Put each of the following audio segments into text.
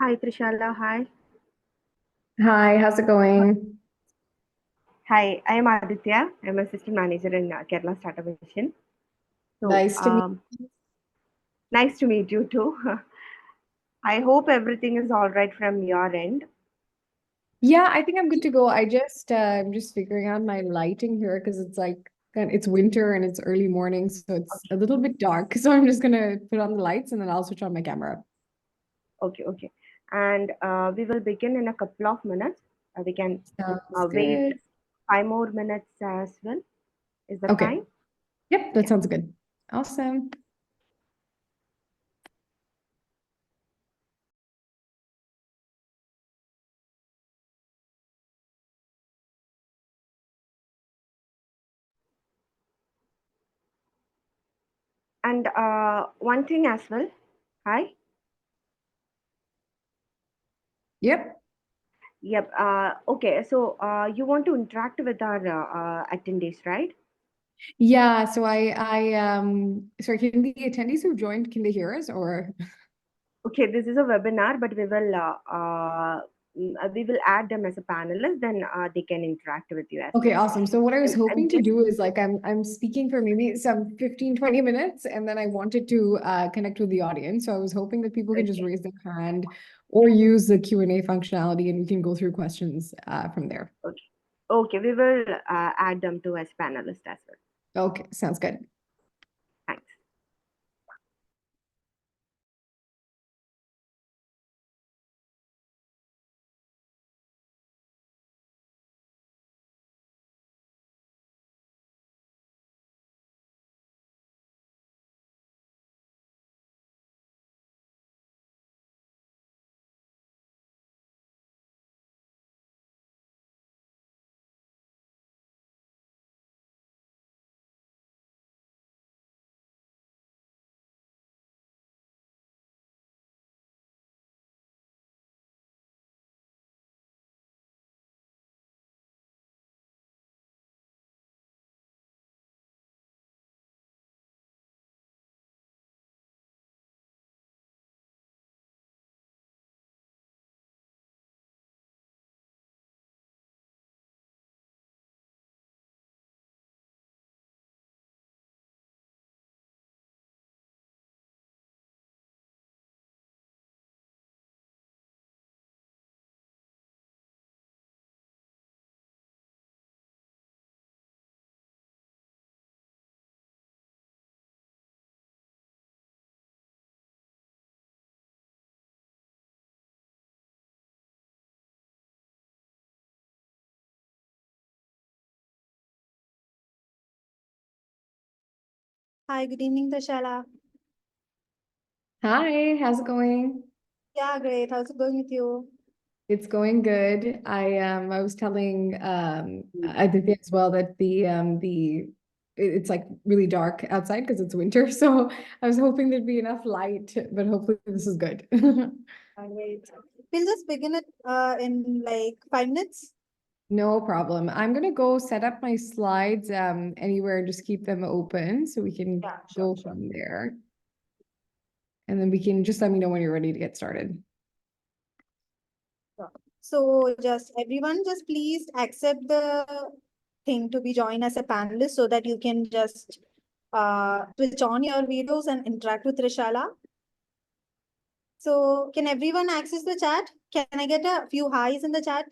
Hi, Trishala. Hi. Hi, how's it going? Hi, I am Aditya. I'm assistant manager in Kerala Startup Mission. So, Nice to meet you. nice to meet you too. I hope everything is all right from your end. Yeah, I think I'm good to go. I'm just figuring out my lighting here because it's winter and it's early morning, so it's a Okay, little bit dark. So I'm just gonna put on the lights and then I'll switch on my camera. okay. And we will begin in a couple of minutes. We can Sounds wait good. 5 more minutes as well. Is that Okay. fine? Yep, that Yeah. sounds good. Awesome. And one thing as well. Hi. Yep. Yep. Okay. So you want to interact with our attendees, right? Yeah, sorry, can the attendees who joined, can they hear us or? Okay, this is a webinar, but we will add them as a panelist. Then they can interact with you as Okay, well. awesome. So what I was And hoping to just do is like I'm speaking for maybe some 15-20 minutes and then I wanted to connect with the audience. So I was hoping that people can just okay, raise their hand or use the Q&A functionality and we can go through questions from there. okay, okay. We will add them to as panelist as well. Okay, sounds good. Thanks. Hi, good evening, Tashala. Hi, how's it going? Yeah, great. How's it going with you? It's going good. I was telling Aditya as well that it's like really dark outside because it's winter. So I was hoping there'd be enough light, but hopefully this is good. Great. We'll just begin it in like 5 minutes. No problem. I'm gonna go set up my slides anywhere and just keep them open so we can Yeah, sure, go sure. from there. And then we can just let me know when you're ready to get started. Sure. So just everyone, just please accept the thing to be joined as a panelist so that you can just switch on your videos and interact with Rishala. So can everyone access the chat? Can I get a few highs in the chat?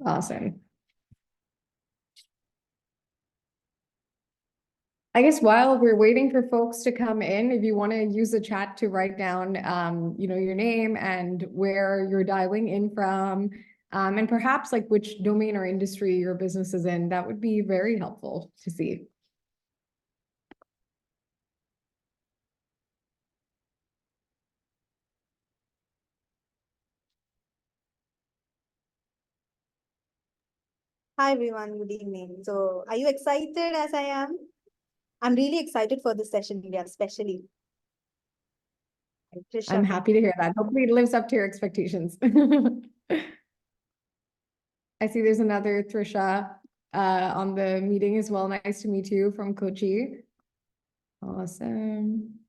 Awesome. I guess while we're waiting for folks to come in, if you want to use the chat to write down, your name and where you're dialing in from, and perhaps like which domain or industry your business is in, that would be very helpful to see. Hi everyone, good evening. So are you excited as I am? I'm really excited for this session, yeah, especially. I'm Trisha. happy to hear that. Hopefully it lives up to your expectations. I see there's another Trisha on the meeting as well. Nice to meet you from Kochi. Awesome.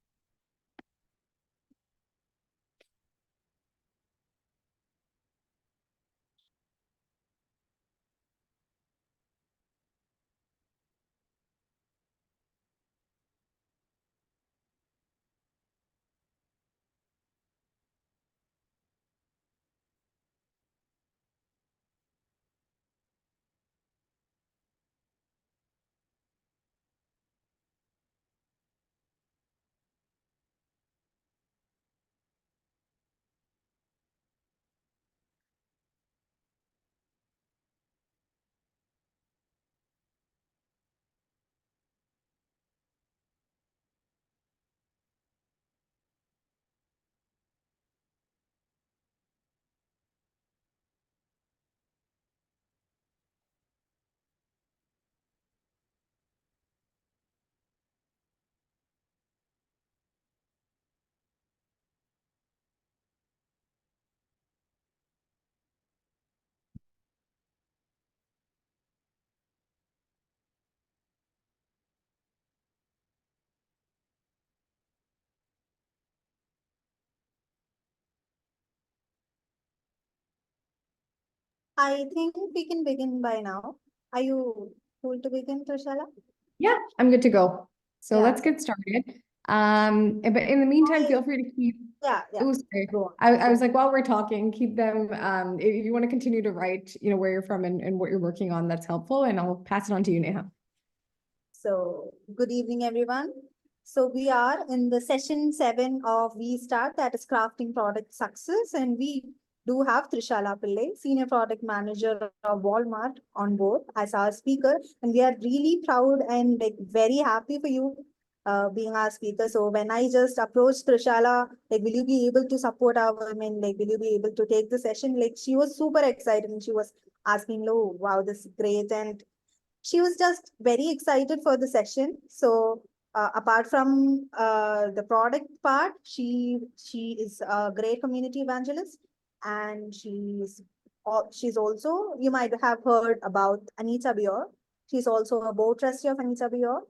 I think we can begin by now. Are you cool to begin, Trishala? Yeah, I'm good to go. So Yeah. let's get started. But in the meantime, feel free to keep. Yeah, yeah. Oh, sorry. Go on. I was like, while we're talking, keep them. If you want to continue to write, where you're from and what you're working on, that's helpful. And I'll pass it on to you, Neha. So, good evening, everyone. So, we are in the session 7 of We Start, that is crafting product success. And we do have Trishala Pillai, Senior Product Manager of Walmart, on board as our speaker. And we are really proud and like very happy for you being our speaker. So, when I just approached Trishala, like, will you be able to support our women? Like, will you be able to take the session? Like, she was super excited and she was asking, oh, wow, this is great. And she was just very excited for the session. So apart from the product part, she is a great community evangelist, and she's also, you might have heard about Anita Bior. She's also a board trustee of Anita Bior,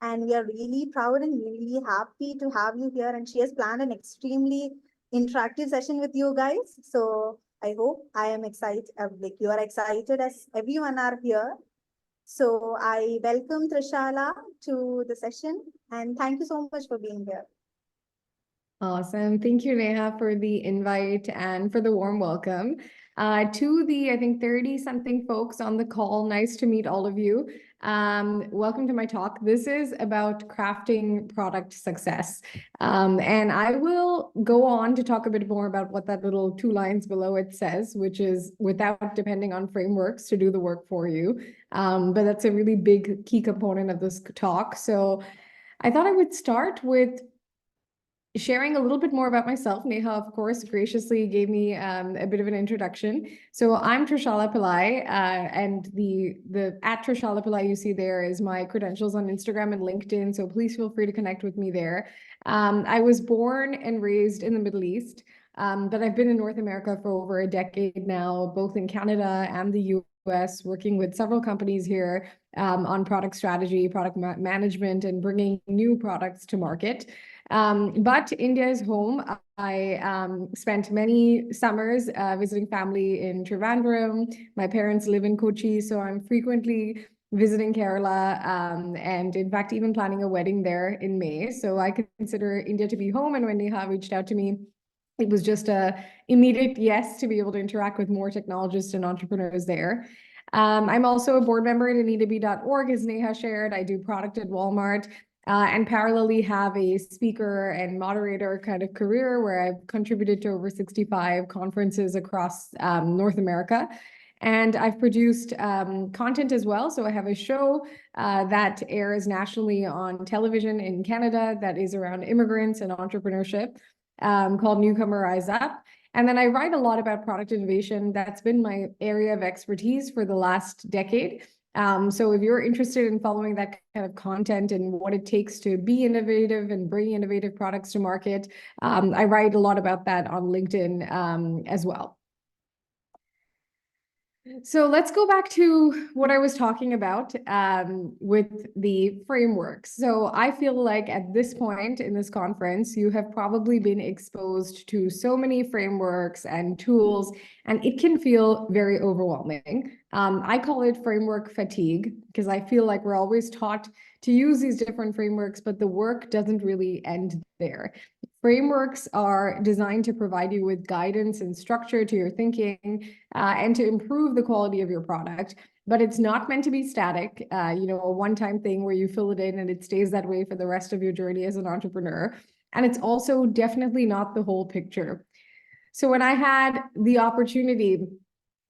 and we are really proud and really happy to have you here. And she has planned an extremely interactive session with you guys. So I hope I am excited, like you are excited as everyone are here. So I welcome Trishala to the session, and thank you so much for being here. Awesome. Thank you, Neha, for the invite and for the warm welcome. To the, I think, 30-something folks on the call, nice to meet all of you. Welcome to my talk. This is about crafting product success. And I will go on to talk a bit more about what that little 2 lines below it says, which is without depending on frameworks to do the work for you. But that's a really big key component of this talk. So I thought I would start with sharing a little bit more about myself. Neha, of course, graciously gave me a bit of an introduction. So I'm Trishala Pillai, and the at Trishala Pillai you see there is my credentials on Instagram and LinkedIn. So please feel free to connect with me there. I was born and raised in the Middle East, but I've been in North America for over a decade now, both in Canada and the US, working with several companies here on product strategy, product management, and bringing new products to market. But India is home. I spent many summers visiting family in Trivandrum. My parents live in Kochi, so I'm frequently visiting Kerala, and in fact, even planning a wedding there in May. So I consider India to be home. And when Neha reached out to me, it was just a immediate yes to be able to interact with more technologists and entrepreneurs there. I'm also a board member at AnitaB.org, as Neha shared. I do product at Walmart. And parallelly have a speaker and moderator kind of career where I've contributed to over 65 conferences across North America. And I've produced content as well. So I have a show that airs nationally on television in Canada that is around immigrants and entrepreneurship, called Newcomer Rise Up. And then I write a lot about product innovation. That's been my area of expertise for the last decade. So if you're interested in following that kind of content and what it takes to be innovative and bring innovative products to market, I write a lot about that on LinkedIn as well. So let's go back to what I was talking about with the frameworks. So I feel like at this point in this conference, you have probably been exposed to so many frameworks and tools, and it can feel very overwhelming. I call it framework fatigue because I feel like we're always taught to use these different frameworks, but the work doesn't really end there. Frameworks are designed to provide you with guidance and structure to your thinking and to improve the quality of your product. But it's not meant to be static, a one-time thing where you fill it in and it stays that way for the rest of your journey as an entrepreneur. And it's also definitely not the whole picture. So when I had the opportunity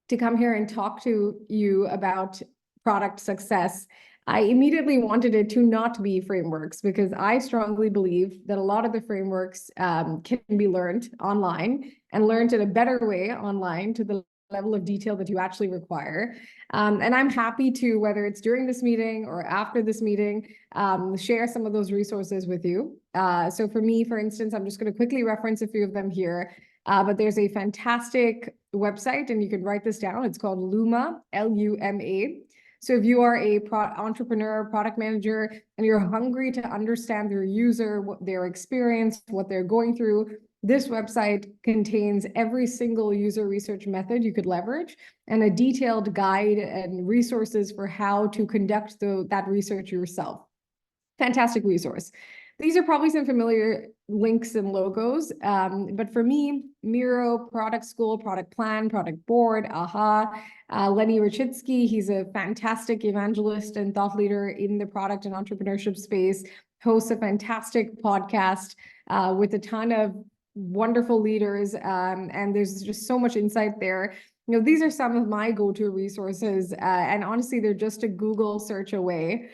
to come here and talk to you about product success, I immediately wanted it to not be frameworks because I strongly believe that a lot of the frameworks can be learned online and learned in a better way online to the level of detail that you actually require. And I'm happy to, whether it's during this meeting or after this meeting, share some of those resources with you. So for me, for instance, I'm just going to quickly reference a few of them here. But there's a fantastic website, and you can write this down. It's called Luma, Luma. So if you are a entrepreneur, product manager, and you're hungry to understand their user, what their experience, what they're going through, this website contains every single user research method you could leverage and a detailed guide and resources for how to conduct that research yourself. Fantastic resource. These are probably some familiar links and logos, but for me, Miro, Product School, Product Plan, Product Board, AHA, Lenny Rachitsky, he's a fantastic evangelist and thought leader in the product and entrepreneurship space, hosts a fantastic podcast with a ton of wonderful leaders, and there's just so much insight there. These are some of my go-to resources, and honestly, they're just a Google search away,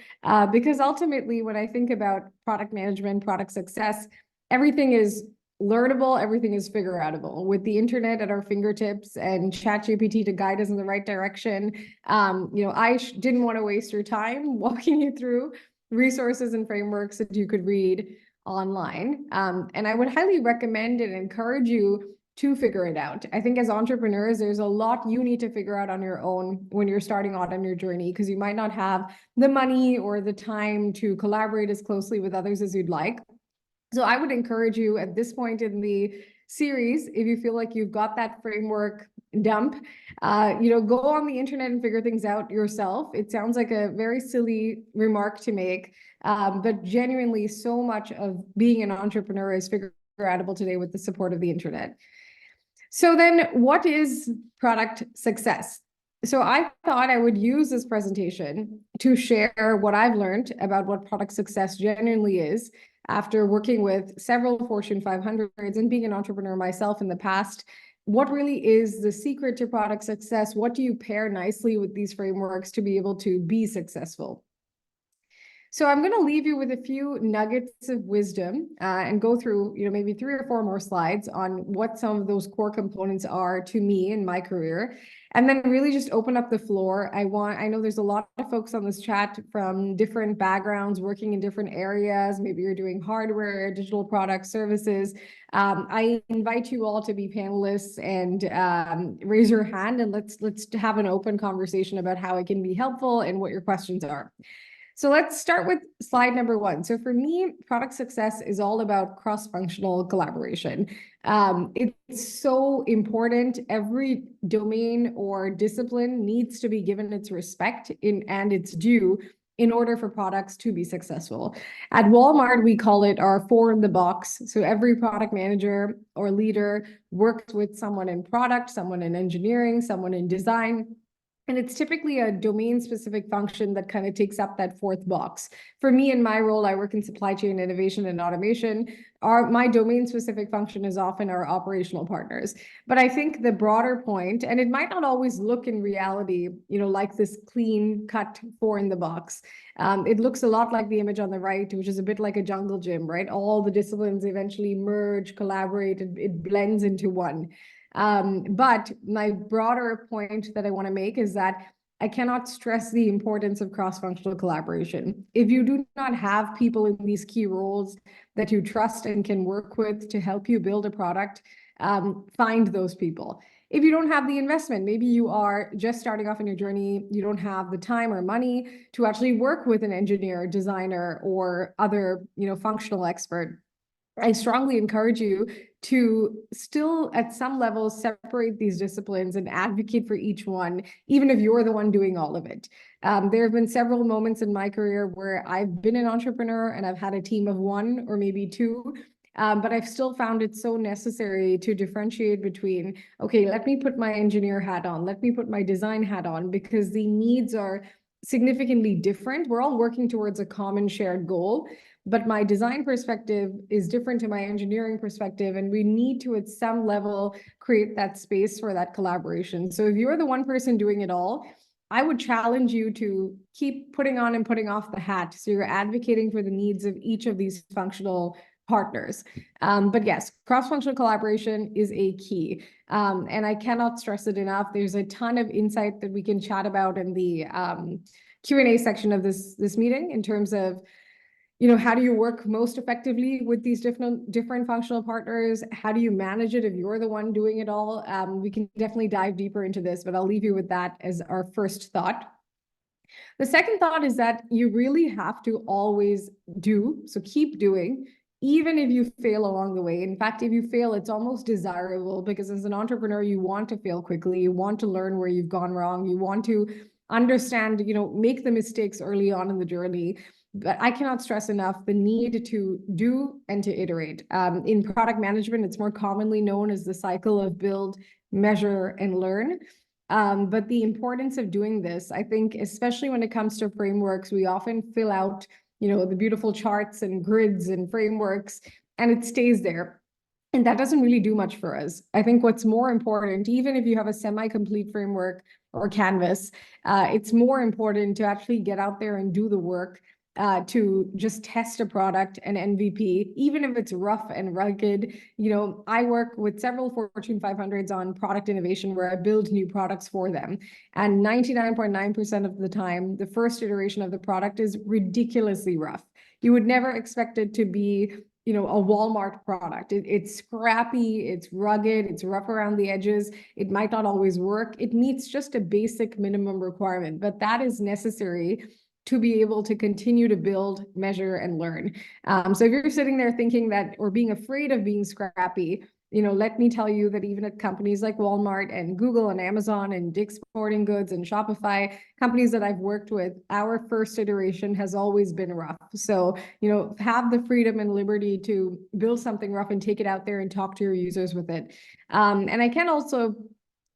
because ultimately, when I think about product management, product success, everything is learnable, everything is figure-outable. With the internet at our fingertips and ChatGPT to guide us in the right direction, I didn't want to waste your time walking you through resources and frameworks that you could read online. And I would highly recommend and encourage you to figure it out. I think as entrepreneurs, there's a lot you need to figure out on your own when you're starting out on your journey, because you might not have the money or the time to collaborate as closely with others as you'd like. So I would encourage you at this point in the series, if you feel like you've got that framework dump, go on the internet and figure things out yourself. It sounds like a very silly remark to make, but genuinely so much of being an entrepreneur is figure-outable today with the support of the internet. So then what is product success? So I thought I would use this presentation to share what I've learned about what product success genuinely is after working with several Fortune 500s and being an entrepreneur myself in the past. What really is the secret to product success? What do you pair nicely with these frameworks to be able to be successful? So I'm going to leave you with a few nuggets of wisdom and go through, maybe 3 or 4 more slides on what some of those core components are to me in my career, and then really just open up the floor. I know there's a lot of folks on this chat from different backgrounds, working in different areas. Maybe you're doing hardware, digital products, services. I invite you all to be panelists and raise your hand, and let's have an open conversation about how it can be helpful and what your questions are. So let's start with slide number 1. So for me, product success is all about cross-functional collaboration. It's so important. Every domain or discipline needs to be given its respect and its due in order for products to be successful. At Walmart, we call it our 4 in the box. So every product manager or leader works with someone in product, someone in engineering, someone in design. And it's typically a domain-specific function that kind of takes up that 4th box. For me, in my role, I work in supply chain innovation and automation. My domain-specific function is often our operational partners. But I think the broader point, and it might not always look in reality, like this clean-cut 4 in the box. It looks a lot like the image on the right, which is a bit like a jungle gym, right? All the disciplines eventually merge, collaborate, and it blends into one. But my broader point that I want to make is that I cannot stress the importance of cross-functional collaboration. If you do not have people in these key roles that you trust and can work with to help you build a product, find those people. If you don't have the investment, maybe you are just starting off in your journey, you don't have the time or money to actually work with an engineer, designer, or other, functional expert. I strongly encourage you to still, at some level, separate these disciplines and advocate for each one, even if you're the one doing all of it. There have been several moments in my career where I've been an entrepreneur and I've had a team of one or maybe two, but I've still found it so necessary to differentiate between, okay, let me put my engineer hat on, let me put my design hat on, because the needs are significantly different. We're all working towards a common shared goal, but my design perspective is different to my engineering perspective, and we need to, at some level, create that space for that collaboration. So if you're the one person doing it all, I would challenge you to keep putting on and putting off the hat. So you're advocating for the needs of each of these functional partners. But yes, cross-functional collaboration is a key. And I cannot stress it enough. There's a ton of insight that we can chat about in the Q&A section of this meeting in terms of, how do you work most effectively with these different functional partners? How do you manage it if you're the one doing it all? We can definitely dive deeper into this, but I'll leave you with that as our first thought. The second thought is that you really have to always do, so keep doing, even if you fail along the way. In fact, if you fail, it's almost desirable, because as an entrepreneur, you want to fail quickly. You want to learn where you've gone wrong. You want to understand, make the mistakes early on in the journey. But I cannot stress enough the need to do and to iterate. In product management, it's more commonly known as the cycle of build, measure, and learn. But the importance of doing this, I think, especially when it comes to frameworks, we often fill out, the beautiful charts and grids and frameworks, and it stays there. And that doesn't really do much for us. I think what's more important, even if you have a semi-complete framework or canvas, it's more important to actually get out there and do the work, to just test a product, an MVP, even if it's rough and rugged. I work with several Fortune 500s on product innovation where I build new products for them. And 99.9% of the time, the first iteration of the product is ridiculously rough. You would never expect it to be, a Walmart product. It's scrappy, it's rugged, it's rough around the edges. It might not always work. It meets just a basic minimum requirement, but that is necessary to be able to continue to build, measure, and learn. So if you're sitting there thinking that, or being afraid of being scrappy, let me tell you that even at companies like Walmart and Google and Amazon and Dick's Sporting Goods and Shopify, companies that I've worked with, our first iteration has always been rough. So, have the freedom and liberty to build something rough and take it out there and talk to your users with it. And I can also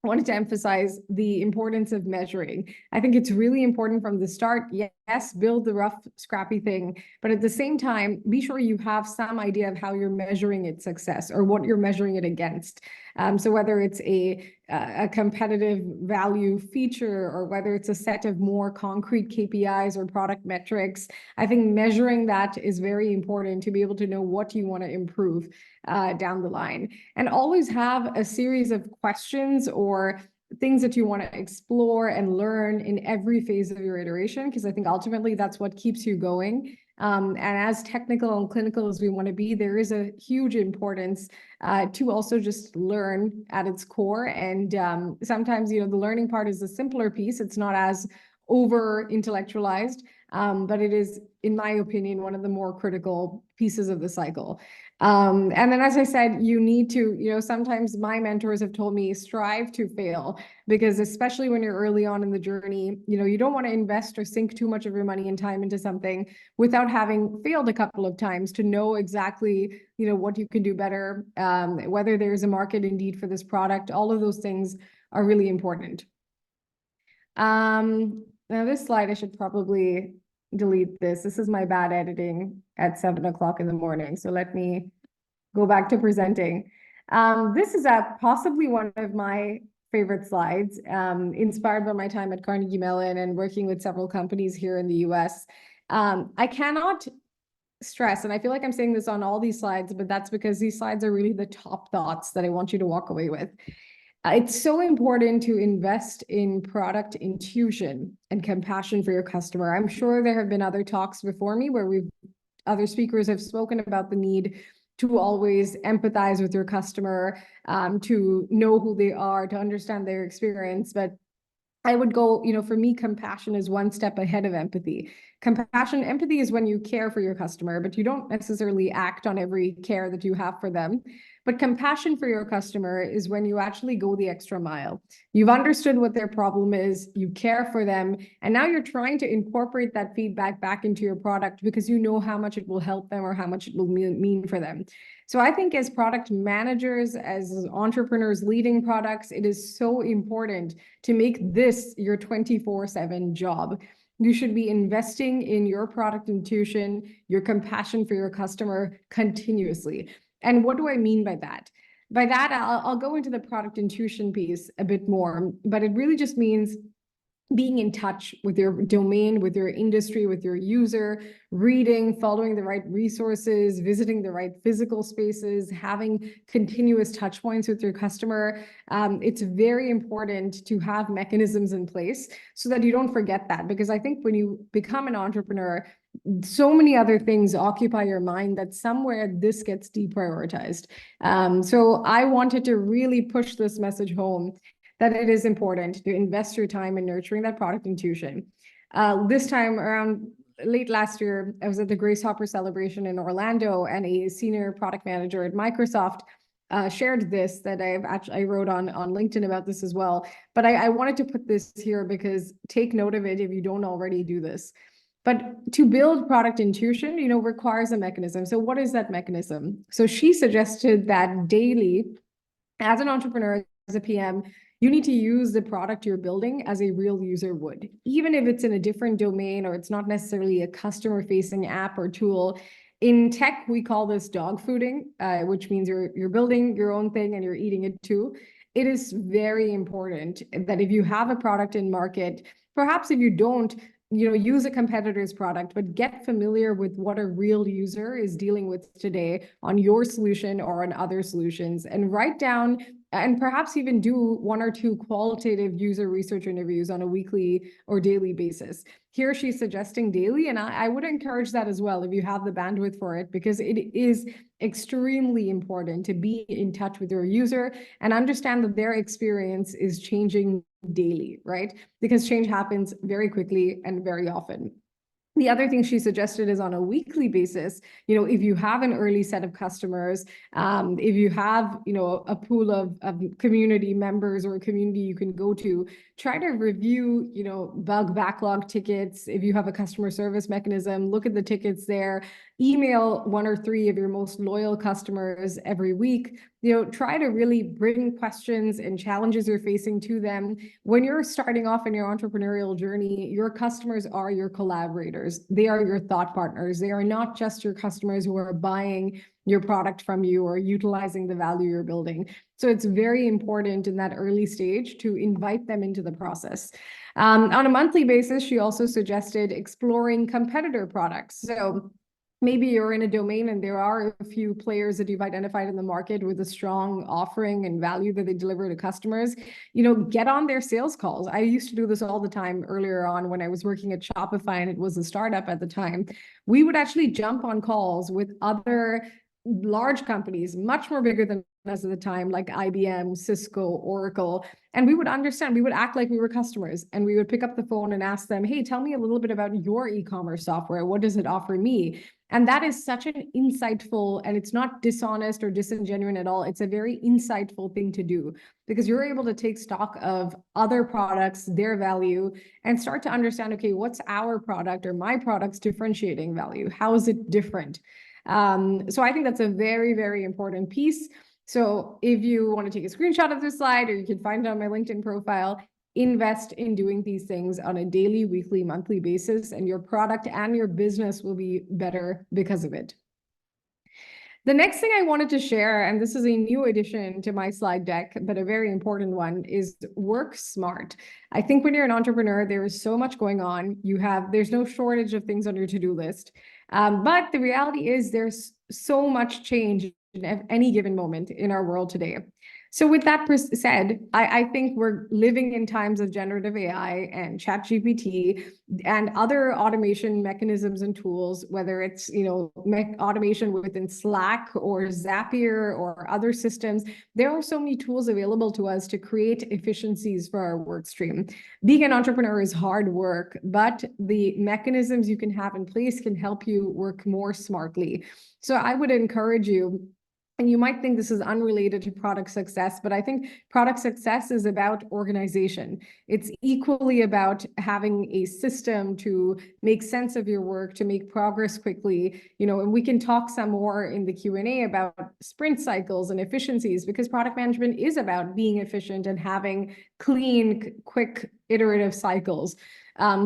wanted to emphasize the importance of measuring. I think it's really important from the start. Yes, build the rough, scrappy thing, but at the same time, be sure you have some idea of how you're measuring its success or what you're measuring it against. So whether it's a competitive value feature or whether it's a set of more concrete KPIs or product metrics, I think measuring that is very important to be able to know what you want to improve down the line. And always have a series of questions or things that you want to explore and learn in every phase of your iteration, because I think ultimately that's what keeps you going. And as technical and clinical as we want to be, there is a huge importance to also just learn at its core. And sometimes, the learning part is the simpler piece. It's not as over intellectualized, but it is, in my opinion, one of the more critical pieces of the cycle. And then, as I said, you need to, sometimes my mentors have told me strive to fail, because especially when you're early on in the journey, you don't want to invest or sink too much of your money and time into something without having failed a couple of times to know exactly, what you can do better, whether there's a market indeed for this product. All of those things are really important. Now this slide, I should probably delete this. This is my bad editing at 7 o'clock in the morning. So let me go back to presenting. This is possibly one of my favorite slides, inspired by my time at Carnegie Mellon and working with several companies here in the US. I cannot stress, and I feel like I'm saying this on all these slides, but that's because these slides are really the top thoughts that I want you to walk away with. It's so important to invest in product intuition and compassion for your customer. I'm sure there have been other talks before me where other speakers have spoken about the need to always empathize with your customer, to know who they are, to understand their experience. But I would go, for me, compassion is one step ahead of empathy. Empathy is when you care for your customer, but you don't necessarily act on every care that you have for them. But compassion for your customer is when you actually go the extra mile. You've understood what their problem is, you care for them, and now you're trying to incorporate that feedback back into your product because you know how much it will help them or how much it will mean for them. So I think as product managers, as entrepreneurs leading products, it is so important to make this your 24/7 job. You should be investing in your product intuition, your compassion for your customer continuously. And what do I mean by that? By that, I'll go into the product intuition piece a bit more, but it really just means being in touch with your domain, with your industry, with your user, reading, following the right resources, visiting the right physical spaces, having continuous touch points with your customer. It's very important to have mechanisms in place so that you don't forget that, because I think when you become an entrepreneur, so many other things occupy your mind that somewhere this gets deprioritized. So I wanted to really push this message home that it is important to invest your time in nurturing that product intuition. This time around late last year, I was at the Grace Hopper celebration in Orlando, and a senior product manager at Microsoft shared this that I wrote on LinkedIn about this as well. But I wanted to put this here because take note of it if you don't already do this. But to build product intuition, requires a mechanism. So what is that mechanism? So she suggested that daily, as an entrepreneur, as a PM, you need to use the product you're building as a real user would, even if it's in a different domain or it's not necessarily a customer-facing app or tool. In tech, we call this dog fooding, which means you're building your own thing and you're eating it too. It is very important that if you have a product in market, perhaps if you don't, use a competitor's product, but get familiar with what a real user is dealing with today on your solution or on other solutions, and write down and perhaps even do 1 or 2 qualitative user research interviews on a weekly or daily basis. Here she's suggesting daily, and I would encourage that as well if you have the bandwidth for it, because it is extremely important to be in touch with your user and understand that their experience is changing daily, right? Because change happens very quickly and very often. The other thing she suggested is on a weekly basis, if you have an early set of customers, if you have, a pool of community members or a community you can go to, try to review, bug backlog tickets. If you have a customer service mechanism, look at the tickets there. Email 1 or 3 of your most loyal customers every week. Try to really bring questions and challenges you're facing to them. When you're starting off in your entrepreneurial journey, your customers are your collaborators. They are your thought partners. They are not just your customers who are buying your product from you or utilizing the value you're building. So it's very important in that early stage to invite them into the process. On a monthly basis, she also suggested exploring competitor products. So maybe you're in a domain and there are a few players that you've identified in the market with a strong offering and value that they deliver to customers. Get on their sales calls. I used to do this all the time earlier on when I was working at Shopify, and it was a startup at the time. We would actually jump on calls with other large companies, much more bigger than us at the time, like IBM, Cisco, Oracle. And we would act like we were customers, and we would pick up the phone and ask them, hey, tell me a little bit about your e-commerce software. What does it offer me? And that is such an insightful, and it's not dishonest or disingenuous at all. It's a very insightful thing to do, because you're able to take stock of other products, their value, and start to understand, okay, what's our product or my product's differentiating value? How is it different? So I think that's a very, very important piece. So if you want to take a screenshot of this slide, or you can find it on my LinkedIn profile, invest in doing these things on a daily, weekly, monthly basis, and your product and your business will be better because of it. The next thing I wanted to share, and this is a new addition to my slide deck, but a very important one, is work smart. I think when you're an entrepreneur, there is so much going on. There's no shortage of things on your to-do list. But the reality is there's so much change in any given moment in our world today. So with that said, I think we're living in times of generative AI and ChatGPT and other automation mechanisms and tools, whether it's, automation within Slack or Zapier or other systems. There are so many tools available to us to create efficiencies for our work stream. Being an entrepreneur is hard work, but the mechanisms you can have in place can help you work more smartly. So I would encourage you. And you might think this is unrelated to product success, but I think product success is about organization. It's equally about having a system to make sense of your work, to make progress quickly, and we can talk some more in the Q&A about sprint cycles and efficiencies, because product management is about being efficient and having clean, quick, iterative cycles.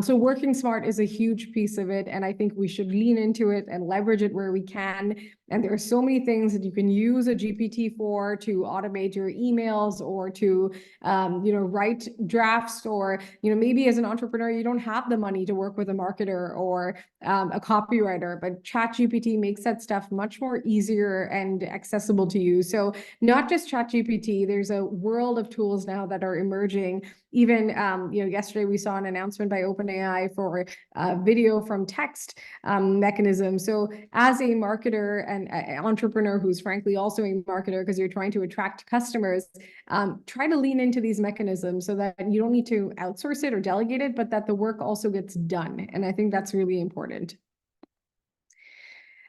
So working smart is a huge piece of it, and I think we should lean into it and leverage it where we can. And there are so many things that you can use a GPT for to automate your emails or to, write drafts, or, maybe as an entrepreneur, you don't have the money to work with a marketer or a copywriter, but ChatGPT makes that stuff much more easier and accessible to you. So not just ChatGPT, there's a world of tools now that are emerging. Even, yesterday we saw an announcement by OpenAI for video from text mechanism. So as a marketer and entrepreneur who's frankly also a marketer, because you're trying to attract customers, try to lean into these mechanisms so that you don't need to outsource it or delegate it, but that the work also gets done. And I think that's really important.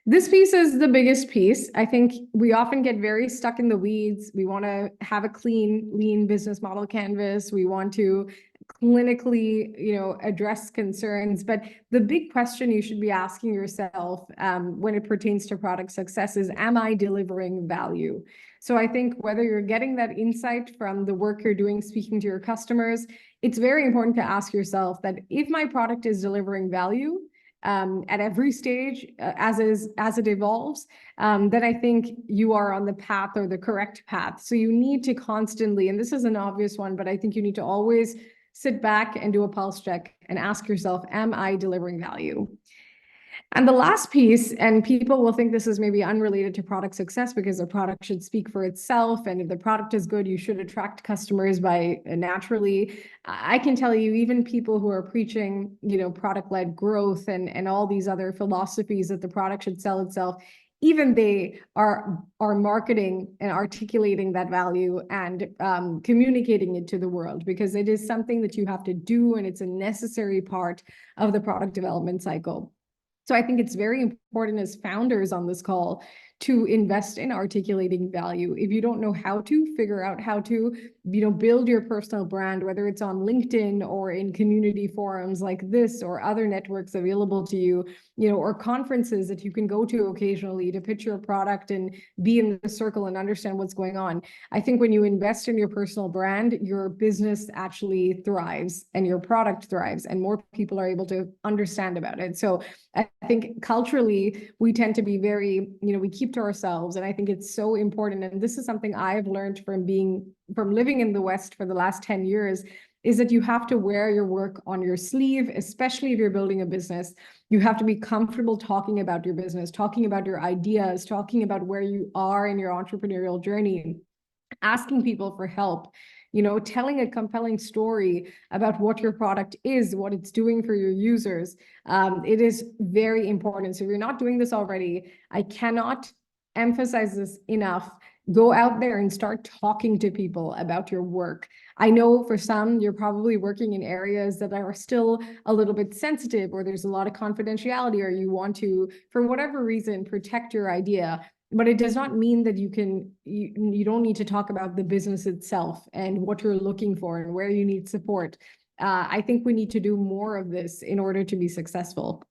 This piece is the biggest piece. I think we often get very stuck in the weeds. We want to have a clean, lean business model canvas. We want to clinically, address concerns. But the big question you should be asking yourself when it pertains to product success is, am I delivering value? So I think whether you're getting that insight from the work you're doing, speaking to your customers, it's very important to ask yourself that if my product is delivering value, at every stage, as it evolves, then I think you are on the path, or the correct path. So you need to constantly, and this is an obvious one, but I think you need to always sit back and do a pulse check and ask yourself, am I delivering value? And the last piece, and people will think this is maybe unrelated to product success because the product should speak for itself. And if the product is good, you should attract customers by naturally. I can tell you, even people who are preaching, product-led growth and all these other philosophies that the product should sell itself, even they are marketing and articulating that value and communicating it to the world, because it is something that you have to do, and it's a necessary part of the product development cycle. So I think it's very important as founders on this call to invest in articulating value. If you don't know how to, figure out how to, build your personal brand, whether it's on LinkedIn or in community forums like this or other networks available to you, or conferences that you can go to occasionally to pitch your product and be in the circle and understand what's going on. I think when you invest in your personal brand, your business actually thrives and your product thrives, and more people are able to understand about it. So I think culturally, we tend to be very, we keep to ourselves. And I think it's so important. And this is something I've learned from living in the West for the last 10 years, is that you have to wear your work on your sleeve, especially if you're building a business. You have to be comfortable talking about your business, talking about your ideas, talking about where you are in your entrepreneurial journey, asking people for help, telling a compelling story about what your product is, what it's doing for your users. It is very important. So if you're not doing this already, I cannot emphasize this enough. Go out there and start talking to people about your work. I know for some, you're probably working in areas that are still a little bit sensitive, or there's a lot of confidentiality, or you want to, for whatever reason, protect your idea. But it does not mean that you don't need to talk about the business itself and what you're looking for and where you need support. I think we need to do more of this in order to be successful.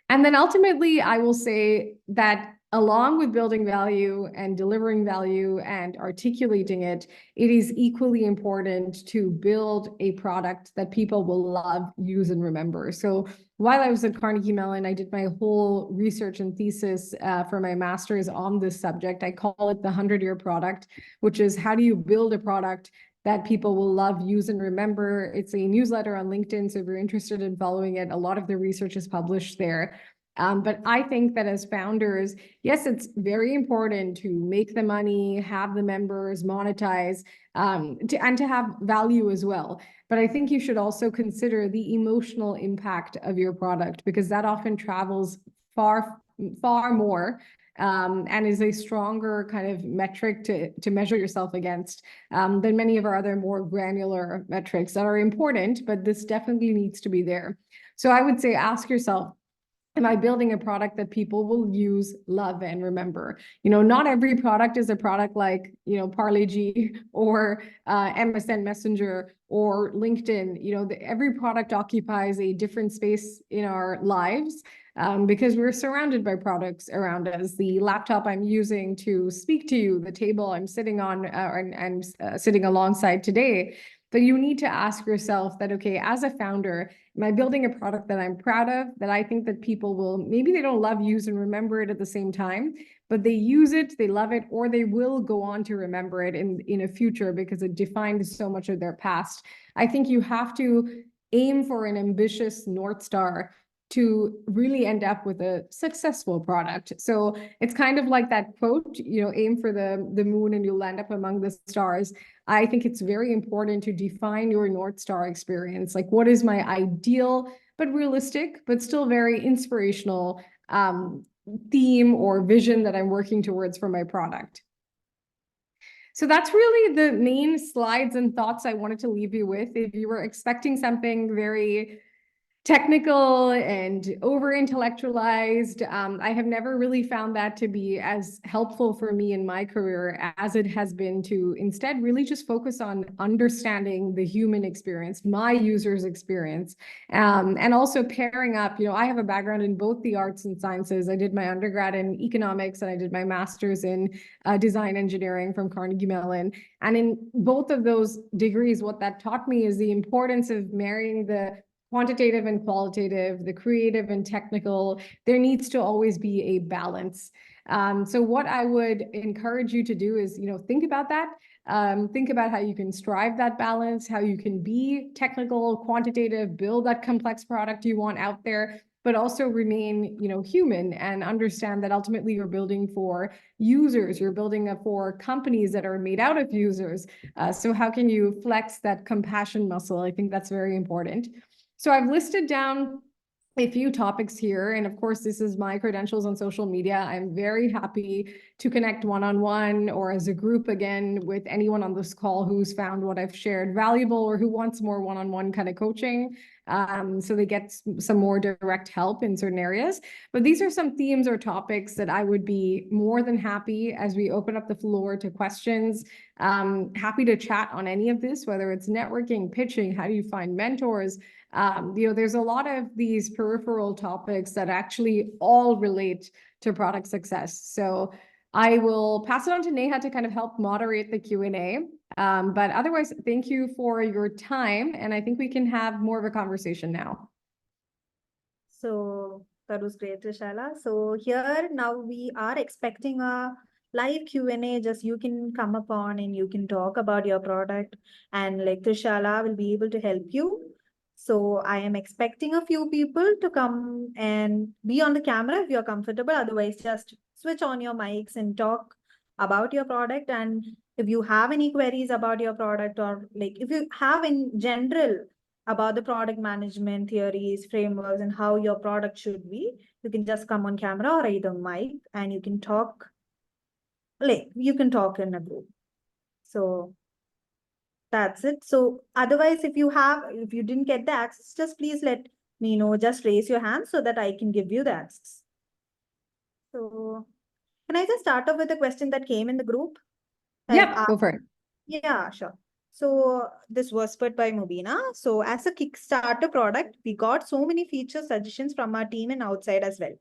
And then ultimately, I will say that along with building value and delivering value and articulating it, it is equally important to build a product that people will love, use, and remember. So while I was at Carnegie Mellon, I did my whole research and thesis for my master's on this subject. I call it the 100-year product, which is how do you build a product that people will love, use, and remember. It's a newsletter on LinkedIn, so if you're interested in following it, a lot of the research is published there. But I think that as founders, yes, it's very important to make the money, have the members, monetize, and to have value as well. But I think you should also consider the emotional impact of your product, because that often travels far, far more and is a stronger kind of metric to measure yourself against than many of our other more granular metrics that are important, but this definitely needs to be there. So I would say ask yourself, am I building a product that people will use, love, and remember? You know, not every product is a product like, you know, Parle-G or MSN Messenger or LinkedIn. You know, every product occupies a different space in our lives because we're surrounded by products around us. The laptop I'm using to speak to you, the table I'm sitting on and sitting alongside today. But you need to ask yourself that, okay, as a founder, am I building a product that I'm proud of, that I think that people will, maybe they don't love, use, and remember it at the same time, but they use it, they love it, or they will go on to remember it in a future because it defined so much of their past. I think you have to aim for an ambitious North Star to really end up with a successful product. So it's kind of like that quote, you know, aim for the moon and you'll end up among the stars. I think it's very important to define your North Star experience. Like, what is my ideal, but realistic, but still very inspirational theme or vision that I'm working towards for my product? So that's really the main slides and thoughts I wanted to leave you with. If you were expecting something very technical and over intellectualized, I have never really found that to be as helpful for me in my career as it has been to instead really just focus on understanding the human experience, my user's experience, and also pairing up, you know, I have a background in both the arts and sciences. I did my undergrad in economics and I did my master's in design engineering from Carnegie Mellon. And in both of those degrees, what that taught me is the importance of marrying the quantitative and qualitative, the creative and technical. There needs to always be a balance. So what I would encourage you to do is, you know, think about that. Think about how you can strive that balance, how you can be technical, quantitative, build that complex product you want out there, but also remain, you know, human and understand that ultimately you're building for users, you're building for companies that are made out of users. So how can you flex that compassion muscle? I think that's very important. So I've listed down a few topics here. And of course, this is my credentials on social media. I'm very happy to connect one-on-one or as a group again with anyone on this call who's found what I've shared valuable or who wants more one-on-one kind of coaching. So they get some more direct help in certain areas. But these are some themes or topics that I would be more than happy as we open up the floor to questions. Happy to chat on any of this, whether it's networking, pitching, how do you find mentors? You know, there's a lot of these peripheral topics that actually all relate to product success. So I will pass it on to Neha to kind of help moderate the Q&A. But otherwise, thank you for your time. And I think we can have more of a conversation now. So that was great, Trishala. So here now we are expecting a live Q&A. Just you can come upon and you can talk about your product, and like Trishala will be able to help you. So I am expecting a few people to come and be on the camera if you're comfortable. Otherwise, just switch on your mics and talk about your product. And if you have any queries about your product, or like if you have in general about the product management theories, frameworks, and how your product should be, you can just come on camera or either mic and you can talk. Like you can talk in a group. So that's it. So otherwise, if you didn't get the access, just please let me know. Just raise your hand so that I can give you the access. So can I just start off with a question that came in the group? Yeah, go for it. Yeah, sure. So this was put by Mubina. So as a Kickstarter product, we got so many feature suggestions from our team and outside as well.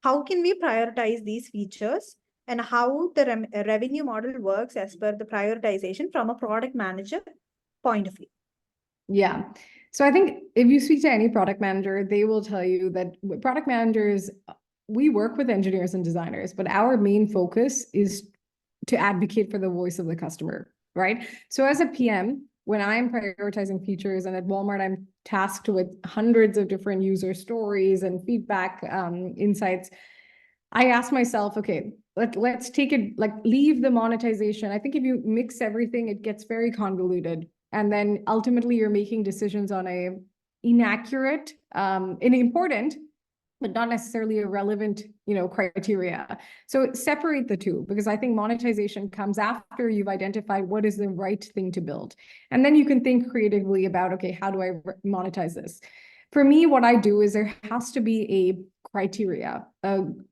How can we prioritize these features, and how the revenue model works as per the prioritization from a product manager point of view? Yeah. So I think if you speak to any product manager, they will tell you that product managers, we work with engineers and designers, but our main focus is to advocate for the voice of the customer, right? So as a PM, when I'm prioritizing features, and at Walmart, I'm tasked with hundreds of different user stories and feedback insights, I ask myself, okay, let's take it, like, leave the monetization. I think if you mix everything, it gets very convoluted. And then ultimately you're making decisions on a inaccurate, and important, but not necessarily a relevant, criteria. So separate the two, because I think monetization comes after you've identified what is the right thing to build. And then you can think creatively about, okay, how do I monetize this? For me, what I do is there has to be a criteria,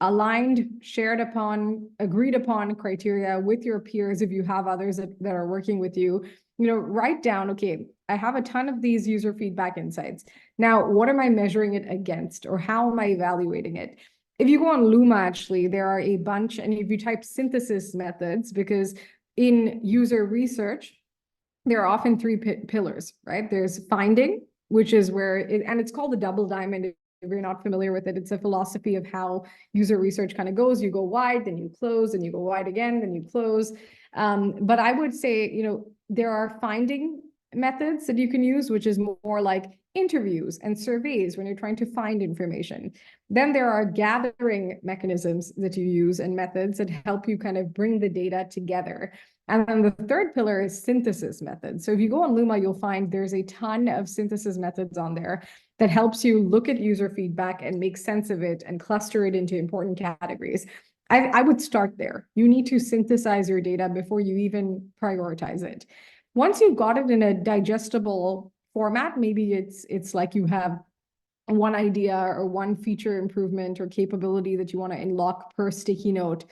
aligned, shared upon, agreed upon criteria with your peers. If you have others that are working with you, write down, okay, I have a ton of these user feedback insights. Now, what am I measuring it against, or how am I evaluating it? If you go on Luma, actually, there are a bunch, and if you type synthesis methods, because in user research, there are often three pillars, right? There's finding, which is where and it's called the double diamond. If you're not familiar with it, it's a philosophy of how user research kind of goes. You go wide, then you close, and you go wide again, then you close. But I would say, there are finding methods that you can use, which is more like interviews and surveys when you're trying to find information. Then there are gathering mechanisms that you use and methods that help you kind of bring the data together. And then the third pillar is synthesis methods. So if you go on Luma, you'll find there's a ton of synthesis methods on there that helps you look at user feedback and make sense of it and cluster it into important categories. I would start there. You need to synthesize your data before you even prioritize it. Once you've got it in a digestible format, maybe it's like you have one idea or one feature improvement or capability that you want to unlock per sticky note,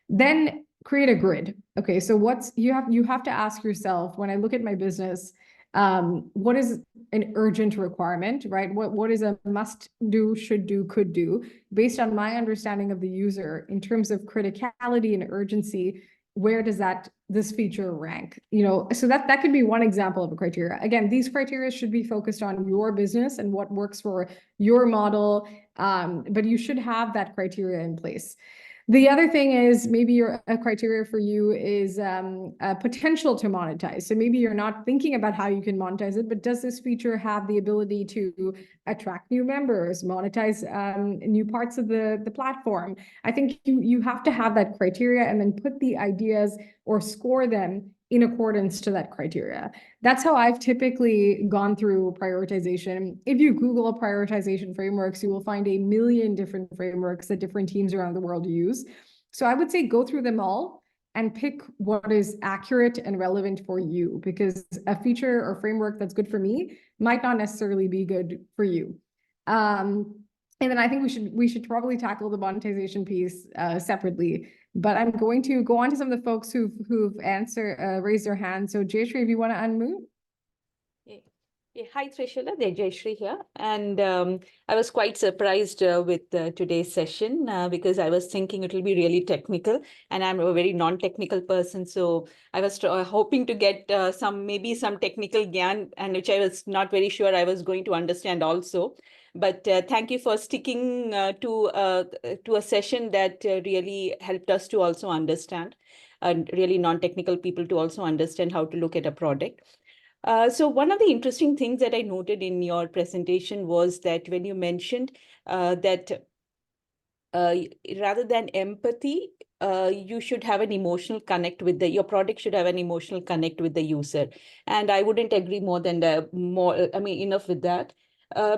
then create a grid. Okay, so you have to ask yourself, when I look at my business, what is an urgent requirement, right? What is a must do, should do, could do, based on my understanding of the user in terms of criticality and urgency? Where does this feature rank? So that could be one example of a criteria. Again, these criteria should be focused on your business and what works for your model, but you should have that criteria in place. The other thing is maybe a criteria for you is a potential to monetize. So maybe you're not thinking about how you can monetize it, but does this feature have the ability to attract new members, monetize new parts of the platform? I think you have to have that criteria and then put the ideas or score them in accordance to that criteria. That's how I've typically gone through prioritization. If you Google prioritization frameworks, you will find a million different frameworks that different teams around the world use. So I would say go through them all and pick what is accurate and relevant for you, because a feature or framework that's good for me might not necessarily be good for you. And then I think we should probably tackle the monetization piece separately. But I'm going to go on to some of the folks who've raised their hands. So Jayashree, if you want to unmute. Yeah. Hi, Trishala. Jayashree here. And I was quite surprised with today's session because I was thinking it will be really technical, and I'm a very non-technical person. So I was hoping to get maybe some technical gyan, and which I was not very sure I was going to understand also. But thank you for sticking to a session that really helped us to also understand, and really non-technical people to also understand how to look at a product. So one of the interesting things that I noted in your presentation was that when you mentioned that rather than empathy, you should have an emotional connect with your product should have an emotional connect with the user. And I wouldn't agree enough with that.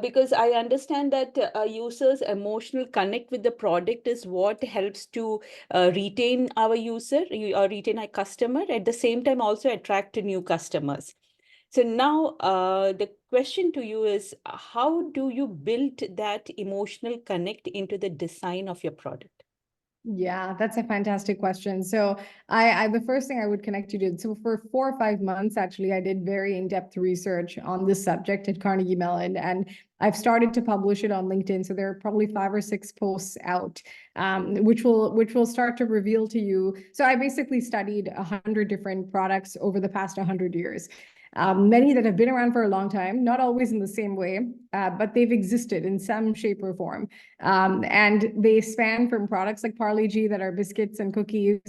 Because I understand that users' emotional connect with the product is what helps to retain our user or retain our customer, at the same time also attract new customers. So now the question to you is, how do you build that emotional connect into the design of your product? Yeah, that's a fantastic question. So the first thing I would connect you to, so for 4 or 5 months, actually, I did very in-depth research on this subject at Carnegie Mellon, and I've started to publish it on LinkedIn. So there are probably 5 or 6 posts out, which will start to reveal to you. So I basically studied 100 different products over the past 100 years. many that have been around for a long time, not always in the same way, but they've existed in some shape or form. And they span from products like Parle-G that are biscuits and cookies,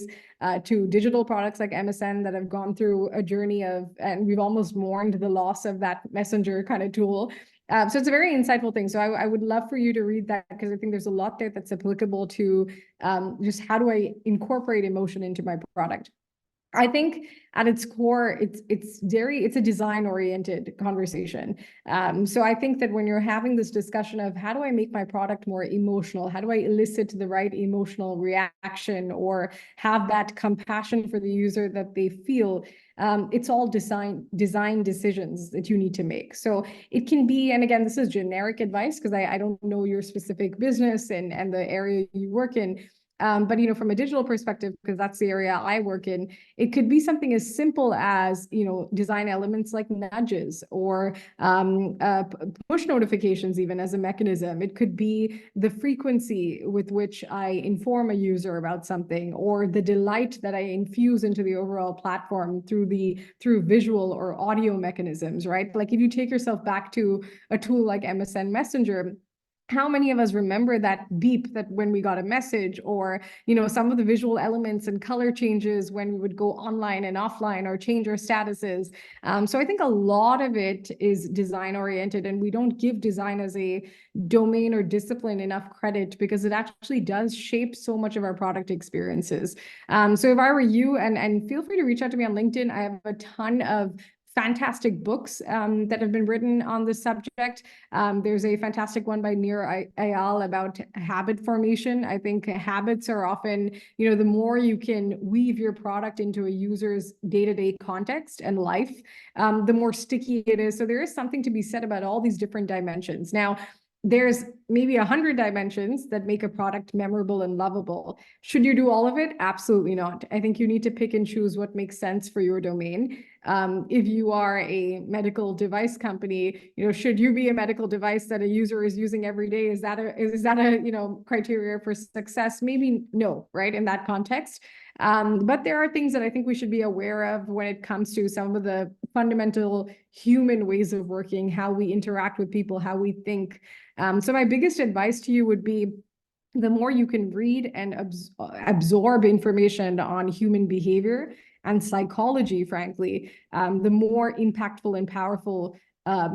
to digital products like MSN that have gone through a journey of, and we've almost mourned the loss of that messenger kind of tool. So it's a very insightful thing. So I would love for you to read that, because I think there's a lot there that's applicable to just how do I incorporate emotion into my product. I think at its core, it's a design-oriented conversation. So I think that when you're having this discussion of how do I make my product more emotional, how do I elicit the right emotional reaction or have that compassion for the user that they feel, it's all design decisions that you need to make. So it can be, and again, this is generic advice because I don't know your specific business and the area you work in. But, you know, from a digital perspective, because that's the area I work in, it could be something as simple as, you know, design elements like nudges or push notifications even as a mechanism. It could be the frequency with which I inform a user about something, or the delight that I infuse into the overall platform through visual or audio mechanisms, right? Like if you take yourself back to a tool like MSN Messenger, how many of us remember that beep that when we got a message, or, you know, some of the visual elements and color changes when we would go online and offline or change our statuses. So I think a lot of it is design oriented, and we don't give design as a domain or discipline enough credit because it actually does shape so much of our product experiences. So if I were you, and feel free to reach out to me on LinkedIn, I have a ton of fantastic books that have been written on this subject. There's a fantastic one by Nir Eyal about habit formation. I think habits are often, you know, the more you can weave your product into a user's day-to-day context and life, the more sticky it is. So there is something to be said about all these different dimensions. Now, there's maybe 100 dimensions that make a product memorable and lovable. Should you do all of it? Absolutely not. I think you need to pick and choose what makes sense for your domain. If you are a medical device company, you know, should you be a medical device that a user is using every day? Is that a you know, criteria for success? Maybe no, right? In that context. But there are things that I think we should be aware of when it comes to some of the fundamental human ways of working, how we interact with people, how we think. So my biggest advice to you would be, the more you can read and absorb information on human behavior and psychology, frankly, the more impactful and powerful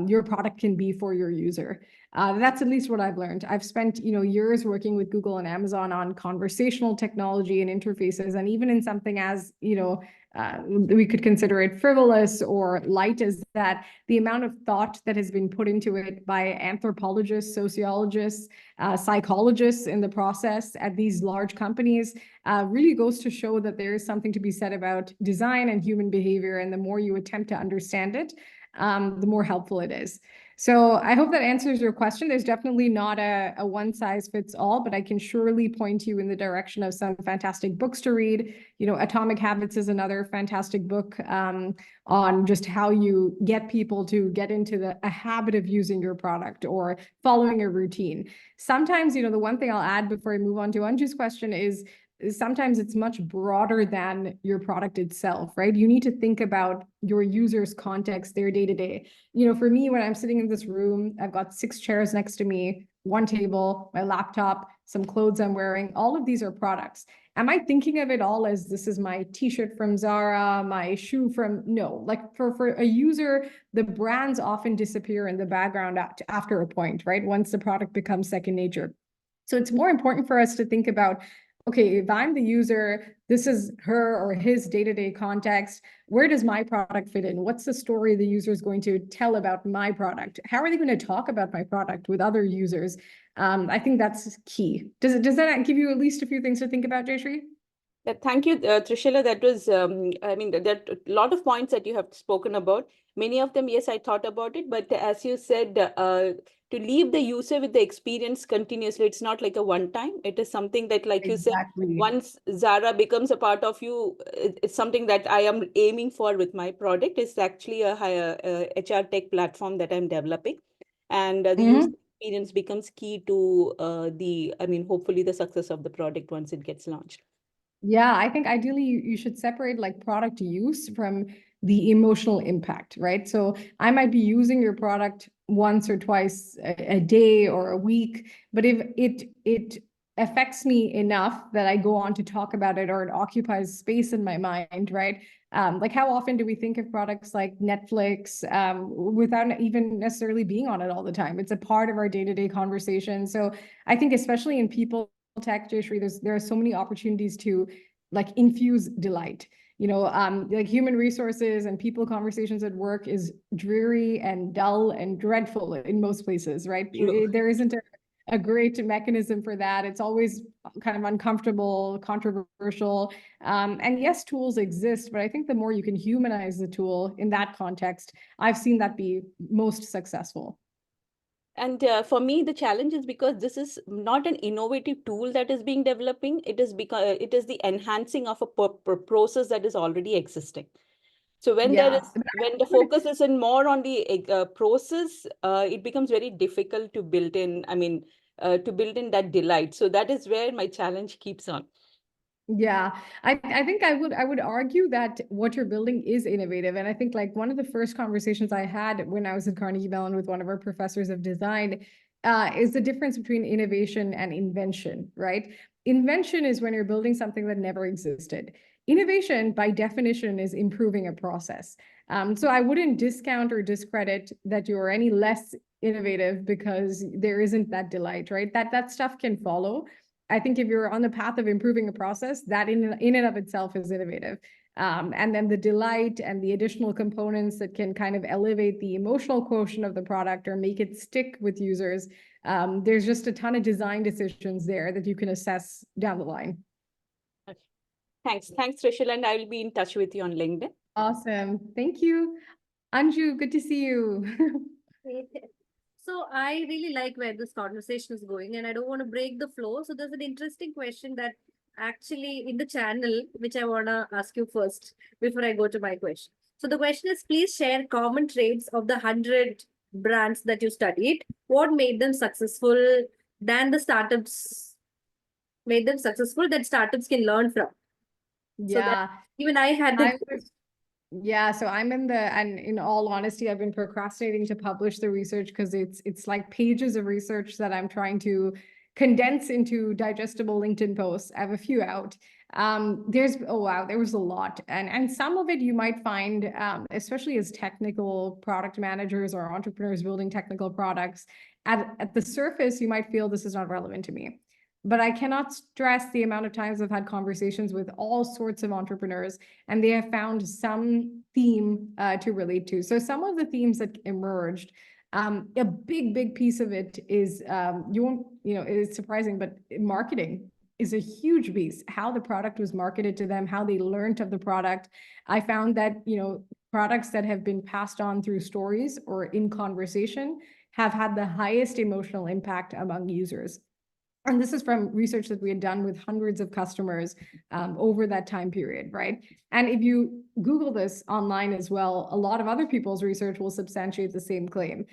your product can be for your user. That's at least what I've learned. I've spent, you know, years working with Google and Amazon on conversational technology and interfaces, and even in something as, you know, we could consider it frivolous or light as that, the amount of thought that has been put into it by anthropologists, sociologists, psychologists in the process at these large companies really goes to show that there is something to be said about design and human behavior. And the more you attempt to understand it, the more helpful it is. So I hope that answers your question. There's definitely not a one size fits all, but I can surely point you in the direction of some fantastic books to read. You know, Atomic Habits is another fantastic book on just how you get people to get into a habit of using your product or following a routine. Sometimes, you know, the one thing I'll add before I move on to Anju's question is sometimes it's much broader than your product itself, right? You need to think about your user's context, their day-to-day. You know, for me, when I'm sitting in this room, I've got 6 chairs next to me, 1 table, my laptop, some clothes I'm wearing. All of these are products. Am I thinking of it all as this is my t-shirt from Zara, my shoe from, no, like for a user, the brands often disappear in the background after a point, right? Once the product becomes second nature. So it's more important for us to think about, okay, if I'm the user, this is her or his day-to-day context. Where does my product fit in? What's the story the user is going to tell about my product? How are they going to talk about my product with other users? I think that's key. Does that give you at least a few things to think about, Jayshree? Thank you, Trishila. That was, I mean, there are a lot of points that you have spoken about. Many of them, yes, I thought about it. But as you said, to leave the user with the experience continuously, it's not like a one time. It is something that, like Exactly. you said, once Zara becomes a part of you, it's something that I am aiming for with my product. It's actually a HR tech platform that I'm developing. And the user experience becomes key to hopefully the success of the product once it gets launched. Yeah, I think ideally you should separate like product use from the emotional impact, right? So I might be using your product once or twice a day or a week, but if it affects me enough that I go on to talk about it, or it occupies space in my mind, right? Like how often do we think of products like Netflix without even necessarily being on it all the time? It's a part of our day-to-day conversation. So I think especially in people tech, Jayshree, there are so many opportunities to like infuse delight. Like human resources and people conversations at work is dreary and dull and dreadful in most places, right? There isn't a great mechanism for that. It's always kind of uncomfortable, controversial. And yes, tools exist, but I think the more you can humanize the tool in that context, I've seen that be most successful. And for me, the challenge is because this is not an innovative tool that is being developing. It is because it is the enhancing of a process that is already existing. So when when the focus is in more on the process, it becomes very difficult to build in. To build in that delight. So that is where my challenge keeps on. Yeah, I think I would argue that what you're building is innovative. And I think like one of the first conversations I had when I was at Carnegie Mellon with one of our professors of design is the difference between innovation and invention, right? Invention is when you're building something that never existed. Innovation, by definition, is improving a process. So I wouldn't discount or discredit that you're any less innovative because there isn't that delight, right? That stuff can follow. I think if you're on the path of improving a process, that in and of itself is innovative. And then the delight and the additional components that can kind of elevate the emotional quotient of the product or make it stick with users. There's just a ton of design decisions there that you can assess down the line. Okay. Thanks, Trishul, and I will be in touch with you on LinkedIn. Awesome. Thank you. Anju, good to see you. So I really like where this conversation is going, and I don't want to break the flow. So there's an interesting question that actually in the channel, which I want to ask you first before I go to my question. So the question is, please share common traits of the 100 brands that you studied. What made them successful than the startups made them successful that startups can learn from? Yeah. So that even I had the Yeah, so I'm and in all honesty, I've been procrastinating to publish the research because it's like pages of research that I'm trying to condense into digestible LinkedIn posts. I have a few out. There was a lot. And some of it you might find, especially as technical product managers or entrepreneurs building technical products, at the surface, you might feel this is not relevant to me. But I cannot stress the amount of times I've had conversations with all sorts of entrepreneurs, and they have found some theme to relate to. So some of the themes that emerged, a big piece of it is, it's surprising, but marketing is a huge piece. How the product was marketed to them, how they learned of the product. I found that, products that have been passed on through stories or in conversation have had the highest emotional impact among users. And this is from research that we had done with hundreds of customers over that time period, right? And if you Google this online as well, a lot of other people's research will substantiate the same claim.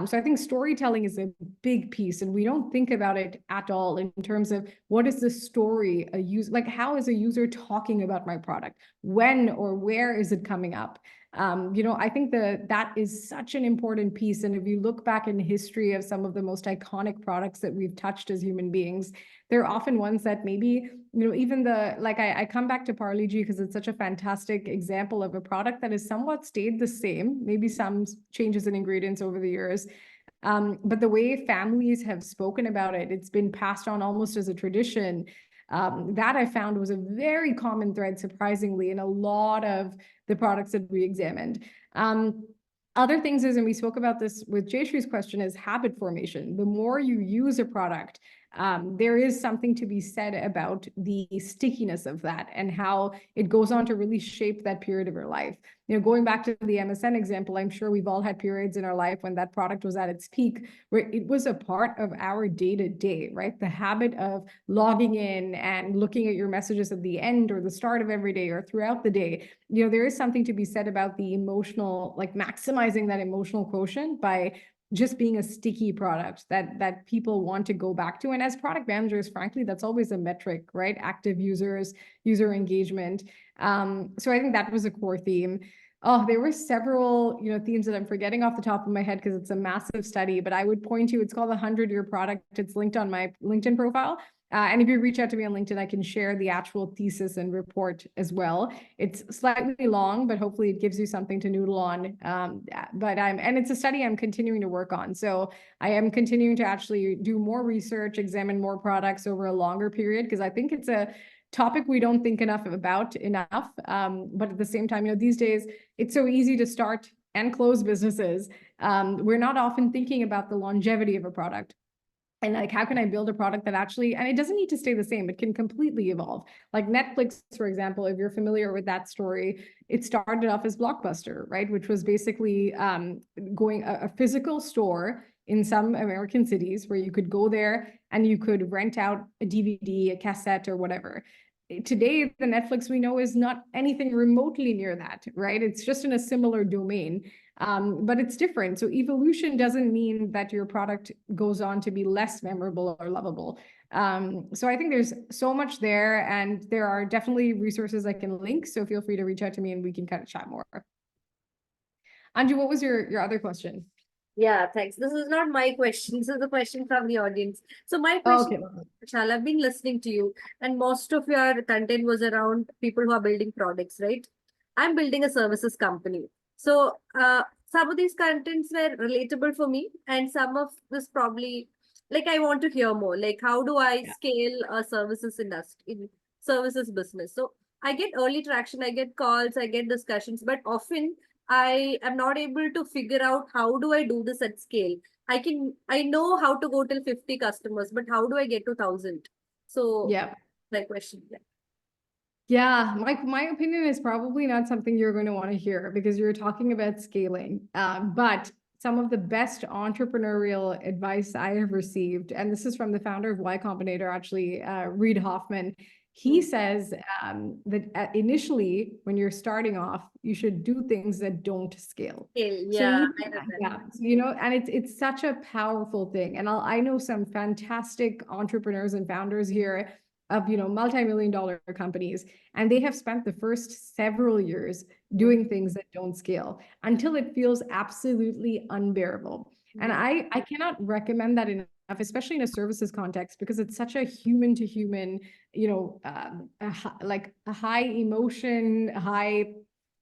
So I think storytelling is a big piece, and we don't think about it at all in terms of what is the story a user, like how is a user talking about my product? When or where is it coming up? I think that is such an important piece. And if you look back in history of some of the most iconic products that we've touched as human beings, they're often ones that maybe, even I come back to Parle-G because it's such a fantastic example of a product that has somewhat stayed the same, maybe some changes in ingredients over the years. But the way families have spoken about it, it's been passed on almost as a tradition. That I found was a very common thread, surprisingly, in a lot of the products that we examined. Other things is, and we spoke about this with Jayshree's question, is habit formation. The more you use a product, there is something to be said about the stickiness of that and how it goes on to really shape that period of your life. Going back to the MSN example, I'm sure we've all had periods in our life when that product was at its peak, where it was a part of our day-to-day, right? The habit of logging in and looking at your messages at the end or the start of every day or throughout the day. There is something to be said about the emotional, like maximizing that emotional quotient by just being a sticky product that people want to go back to. And as product managers, frankly, that's always a metric, right? Active users, user engagement. So I think that was a core theme. Oh, there were several, themes that I'm forgetting off the top of my head because it's a massive study, but I would point to, it's called the 100-Year Product. It's linked on my LinkedIn profile. And if you reach out to me on LinkedIn, I can share the actual thesis and report as well. It's slightly long, but hopefully it gives you something to noodle on. And it's a study I'm continuing to work on. So I am continuing to actually do more research, examine more products over a longer period, because I think it's a topic we don't think enough. But at the same time, these days it's so easy to start and close businesses. We're not often thinking about the longevity of a product. And like, how can I build a product that actually, and it doesn't need to stay the same, it can completely evolve. Like Netflix, for example, if you're familiar with that story, it started off as Blockbuster, right? Which was basically going a physical store in some American cities where you could go there and you could rent out a DVD, a cassette, or whatever. Today, the Netflix we know is not anything remotely near that, right? It's just in a similar domain. But it's different. So evolution doesn't mean that your product goes on to be less memorable or lovable. So I think there's so much there, and there are definitely resources I can link. So feel free to reach out to me and we can kind of chat more. Anju, what was your other question? Yeah, thanks. This is not my question. This is a question from the audience. So my question, Vishal, I've been listening to you, and most of your content was around people who are building products, right? I'm building a services company. So some of these contents were relatable for me, and some of this probably, like, I want to hear more. Like, how do I scale a services industry, in services business? So I get early traction, I get calls, I get discussions, but often I am not able to figure out how do I do this at scale. I know how to go till 50 customers, but how do I get to 1,000? So my question. Yeah, my opinion is probably not something you're going to want to hear, because you're talking about scaling. But some of the best entrepreneurial advice I have received, and this is from the founder of Y Combinator, actually, Reid Hoffman. He says that initially, when you're starting off, you should do things that don't scale. Yeah, and it's such a powerful thing. And I know some fantastic entrepreneurs and founders here of multi-million-dollar companies, and they have spent the first several years doing things that don't scale until it feels absolutely unbearable. And I cannot recommend that enough, especially in a services context, because it's such a human to human, like a high emotion,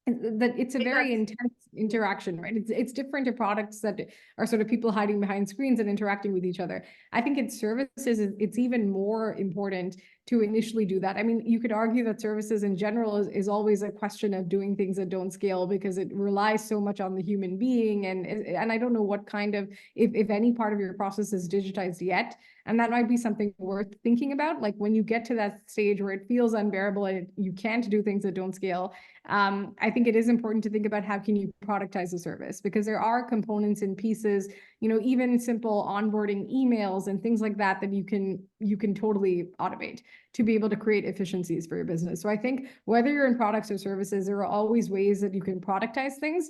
that it's a very intense interaction, right? It's different to products that are sort of people hiding behind screens and interacting with each other. I think in services, it's even more important to initially do that. I mean, you could argue that services in general is always a question of doing things that don't scale, because it relies so much on the human being. And I don't know what kind of, if any part of your process is digitized yet. And that might be something worth thinking about. Like when you get to that stage where it feels unbearable and you can't do things that don't scale, I think it is important to think about how can you productize a service, because there are components and pieces, even simple onboarding emails and things like that, that you can totally automate to be able to create efficiencies for your business. So I think whether you're in products or services, there are always ways that you can productize things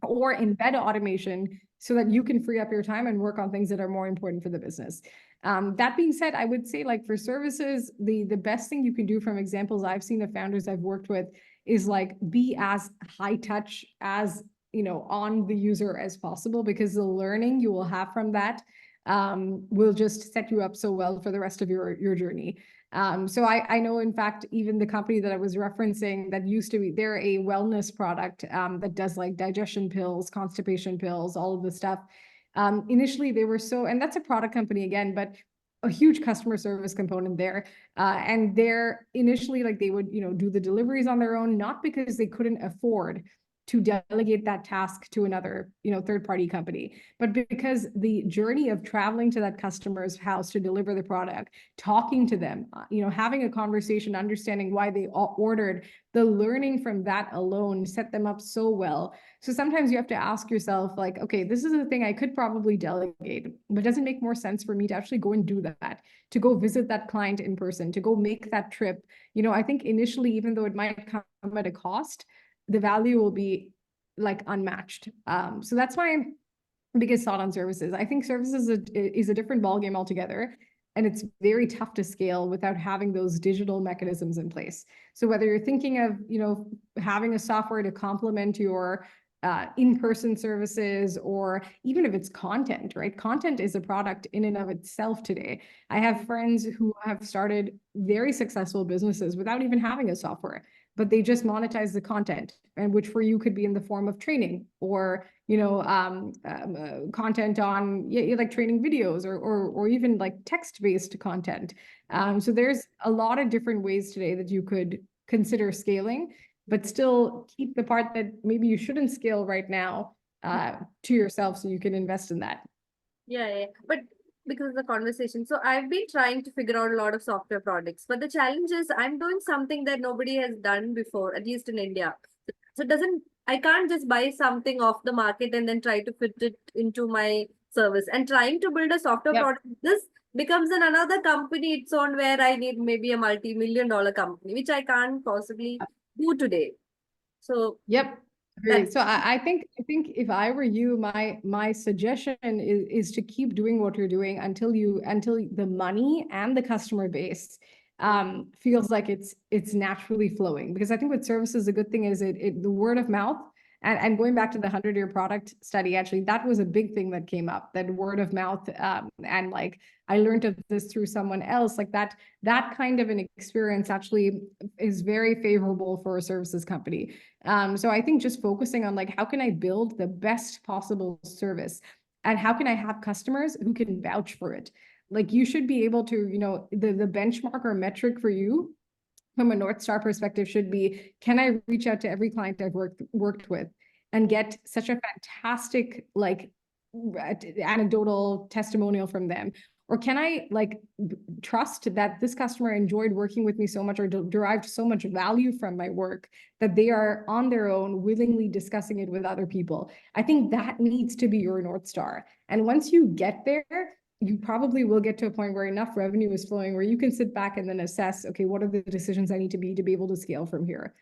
or embed automation so that you can free up your time and work on things that are more important for the business. That being said, I would say, like, for services, the best thing you can do, from examples I've seen of founders I've worked with, is like be as high touch as on the user as possible, because the learning you will have from that will just set you up so well for the rest of your journey. So I know, in fact, even the company that I was referencing that used to be, they're a wellness product that does like digestion pills, constipation pills, all of the stuff. Initially they were and that's a product company again, but a huge customer service component there. And they're initially, like, they would, do the deliveries on their own, not because they couldn't afford to delegate that task to another, third-party company, but because the journey of traveling to that customer's house to deliver the product, talking to them, having a conversation, understanding why they ordered, the learning from that alone set them up so well. So sometimes you have to ask yourself, like, okay, this is a thing I could probably delegate, but does it make more sense for me to actually go and do that, to go visit that client in person, to go make that trip? I think initially, even though it might come at a cost, the value will be like unmatched. So that's my biggest thought on services. I think services is a different ballgame altogether. and it's very tough to scale without having those digital mechanisms in place. So whether you're thinking of, having a software to complement your in-person services, or even if it's content, right? Content is a product in and of itself today. I have friends who have started very successful businesses without even having a software, but they just monetize the content, and which for you could be in the form of training, or content on like training videos, or even like text-based content. So there's a lot of different ways today that you could consider scaling, but still keep the part that maybe you shouldn't scale right now to yourself, so you can invest in that. Yeah. But because of the conversation, so I've been trying to figure out a lot of software products, but the challenge is I'm doing something that nobody has done before, at least in India. So I can't just buy something off the market and then try to fit it into my service. And trying to build a software product, this becomes another company its own, where I need maybe a multi-million-dollar company, which I can't possibly do today. So Yep. So I think if I were you, my suggestion is to keep doing what you're doing until the money and the customer base feels like it's naturally flowing. Because I think with services, the good thing is the word of mouth, and going back to the 100-year product study, actually, that was a big thing that came up, that word of mouth, and like I learned of this through someone else, like that kind of an experience actually is very favorable for a services company. So I think just focusing on like, how can I build the best possible service, and how can I have customers who can vouch for it? Like, you should be able to, the benchmark or metric for you from a North Star perspective should be, can I reach out to every client I've worked with and get such a fantastic, like, anecdotal testimonial from them? Or can I trust that this customer enjoyed working with me so much, or derived so much value from my work, that they are on their own willingly discussing it with other people? I think that needs to be your North Star. And once you get there, you probably will get to a point where enough revenue is flowing where you can sit back and then assess, okay, what are the decisions I need to be able to scale from here?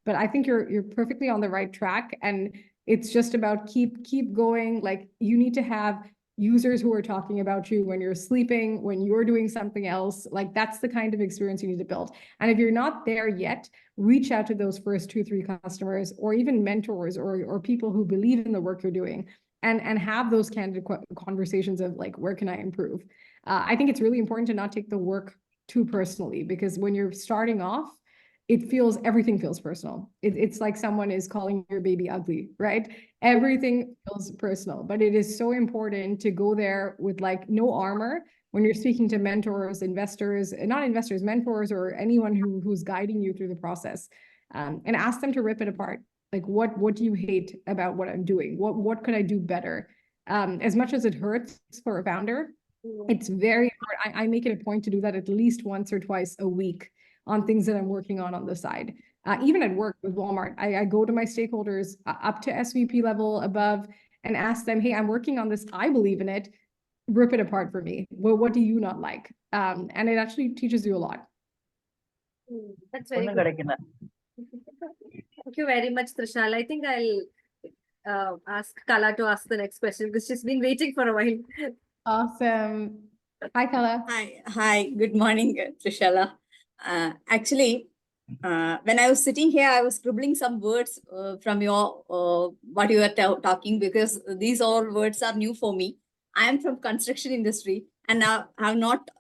But I think you're perfectly on the right track, and it's just about keep going. Like, you need to have users who are talking about you when you're sleeping, when you're doing something else. Like, that's the kind of experience you need to build. And if you're not there yet, reach out to those first 2-3 customers, or even mentors, or people who believe in the work you're doing, and have those candid conversations of like, where can I improve? I think it's really important to not take the work too personally, because when you're starting off, everything feels personal. It's like someone is calling your baby ugly, right? Everything feels personal, but it is so important to go there with like no armor when you're speaking to mentors, mentors, or anyone who's guiding you through the process, and ask them to rip it apart. Like, what do you hate about what I'm doing? What could I do better? As much as it hurts for a founder, it's very important. I make it a point to do that at least once or twice a week on things that I'm working on the side. Even at work with Walmart, I go to my stakeholders up to SVP level above and ask them, hey, I'm working on this. I believe in it. Rip it apart for me. Well, what do you not like? And it actually teaches you a lot. That's very good. Thank you very much, Trishal. I think I'll ask Kala to ask the next question, because she's been waiting for a while. Awesome. Hi, Kala. Hi. Good morning, Trishala. Actually, when I was sitting here, I was scribbling some words from your what you were talking, because these all words are new for me. I am from construction industry, and I have not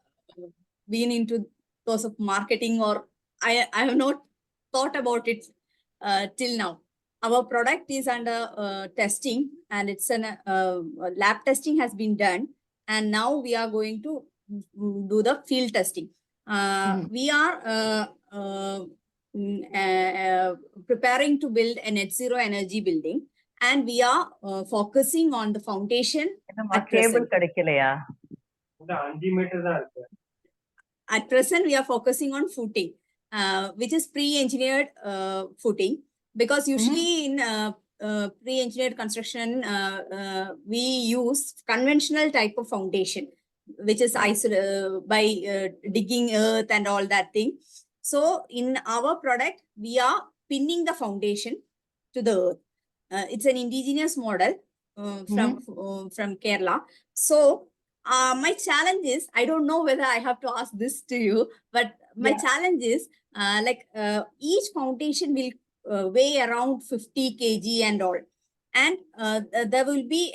been into those of marketing, or I have not thought about it till now. Our product is under testing, and it's lab testing has been done, and now we are going to do the field testing. We are preparing to build a net zero energy building, and we are focusing on the foundation at present. At present, we are focusing on footing, which is pre-engineered footing, because usually in pre-engineered construction, we use conventional type of foundation, which is by digging earth and all that thing. So in our product, we are pinning the foundation to the earth. It's an indigenous model from Kerala. So my challenge is, I don't know whether I have to ask this to you, but my Yeah. challenge is each foundation will weigh around 50 kg and all. And there will be,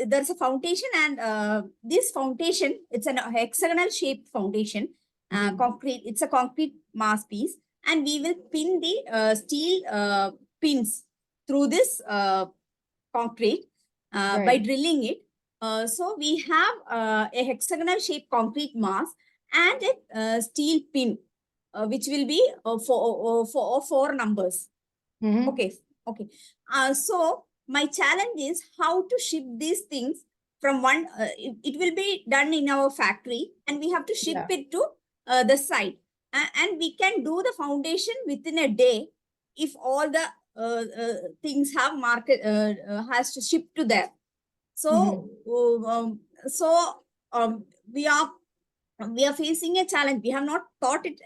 there's a foundation, and this foundation, it's an hexagonal shaped foundation, concrete, it's a concrete mass piece. And we will pin the steel pins through this concrete by Right. drilling it. So we have a hexagonal shaped concrete mass and a steel pin, which will be four numbers. Mhm. Okay. Okay. So my challenge is how to ship these things from one. It will be done in our factory, and we have to ship Yeah. it to the site, and we can do the foundation within a day if all the things have market has to ship to there. So we are facing a challenge. We have not thought it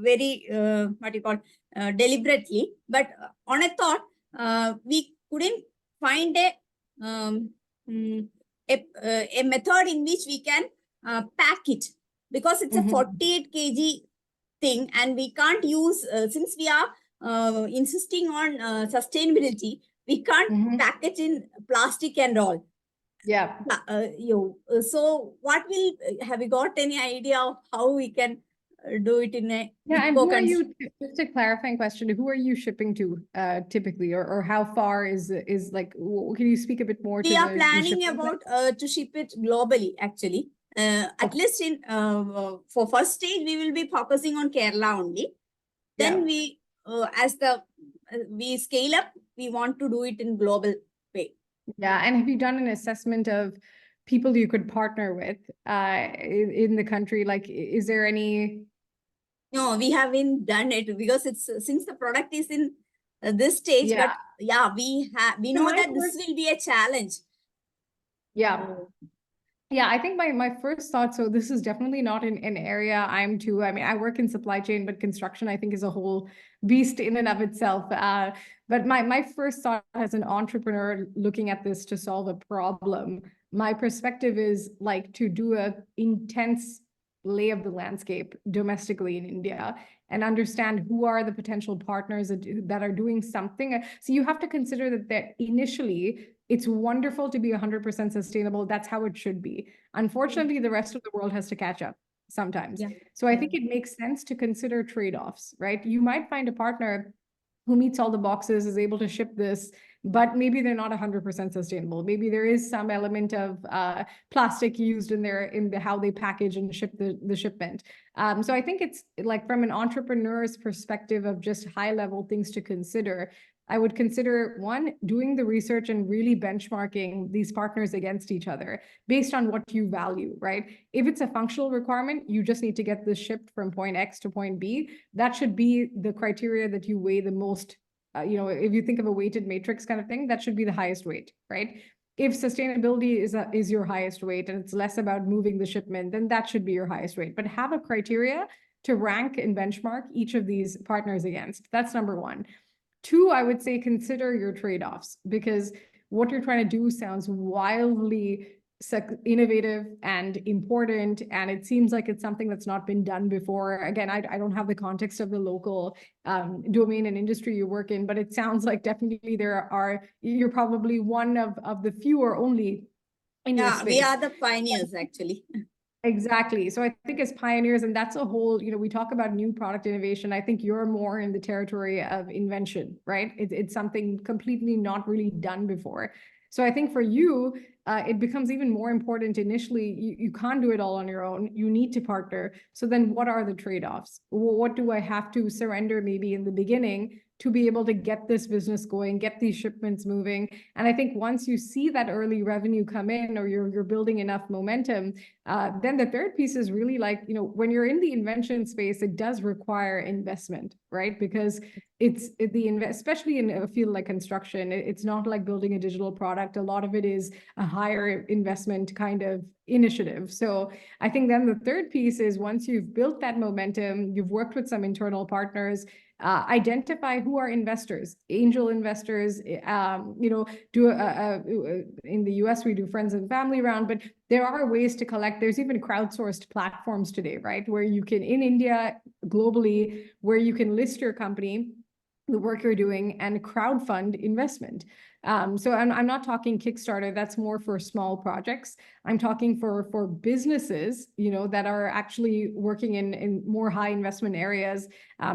very what you call deliberately, but on a thought, we couldn't find a method in which we can pack it, because it's a 48 kg thing, and we can't use since we are insisting on sustainability, we can't pack it in plastic and all. Yeah. So what will, have you got any idea of how we can do it in a Yeah, and who are eco-conscious? you, just a clarifying question, who are you shipping to typically, or how far is like, can you speak a bit more to We are the planning shipping plan? about to ship it globally, actually. At least in for first stage, we will be focusing on Kerala only. Then Yeah. we, as the we scale up, we want to do it in global way. Yeah, and have you done an assessment of people you could partner with in the country? Like, is there any? No, we haven't done it because it's since the product is in this stage. Yeah. But yeah, we know my that this first- will be a challenge. Yeah. Yeah, I think my first thought, so this is definitely not an area I'm too, I mean, I work in supply chain, but construction, I think, is a whole beast in and of itself. But my first thought as an entrepreneur looking at this to solve a problem, my perspective is like to do a intense lay of the landscape domestically in India and understand who are the potential partners that are doing something. So you have to consider that initially, it's wonderful to be 100% sustainable. That's how it should be. Unfortunately, the rest of the world has to catch up sometimes. Yeah. So I think it makes sense to consider trade-offs, right? You might find a partner who meets all the boxes, is able to ship this, but maybe they're not 100% sustainable. Maybe there is some element of plastic used in the how they package and ship the shipment. So I think it's like from an entrepreneur's perspective of just high level things to consider. I would consider one, doing the research and really benchmarking these partners against each other based on what you value, right? If it's a functional requirement, you just need to get this shipped from point X to point B. That should be the criteria that you weigh the most. If you think of a weighted matrix kind of thing, that should be the highest weight, right? If sustainability is your highest weight and it's less about moving the shipment, then that should be your highest weight. But have a criteria to rank and benchmark each of these partners against. That's number one. Two, I would say consider your trade-offs, because what you're trying to do sounds wildly innovative and important, and it seems like it's something that's not been done before. Again, I don't have the context of the local domain and industry you work in, but it sounds like definitely you're probably one of the few or only in your Yeah, space. we are the pioneers, actually. Exactly. So I think as pioneers, and that's a whole, we talk about new product innovation. I think you're more in the territory of invention, right? It's something completely not really done before. So I think for you, it becomes even more important initially. You can't do it all on your own. You need to partner. So then what are the trade-offs? What do I have to surrender maybe in the beginning to be able to get this business going, get these shipments moving? And I think once you see that early revenue come in, or you're building enough momentum, then the third piece is really like, when you're in the invention space, it does require investment, right? Because especially in a field like construction, it's not like building a digital product. A lot of it is a higher investment kind of initiative. So I think then the third piece is once you've built that momentum, you've worked with some internal partners, Identify who are investors, angel investors, you know, do in the US, we do friends and family round, but there are ways to collect. There's even crowdsourced platforms today, right? Where you can, in India, globally, where you can list your company, the work you're doing, and crowdfund investment. So I'm not talking Kickstarter, that's more for small projects. I'm talking for businesses, you know, that are actually working in more high investment areas.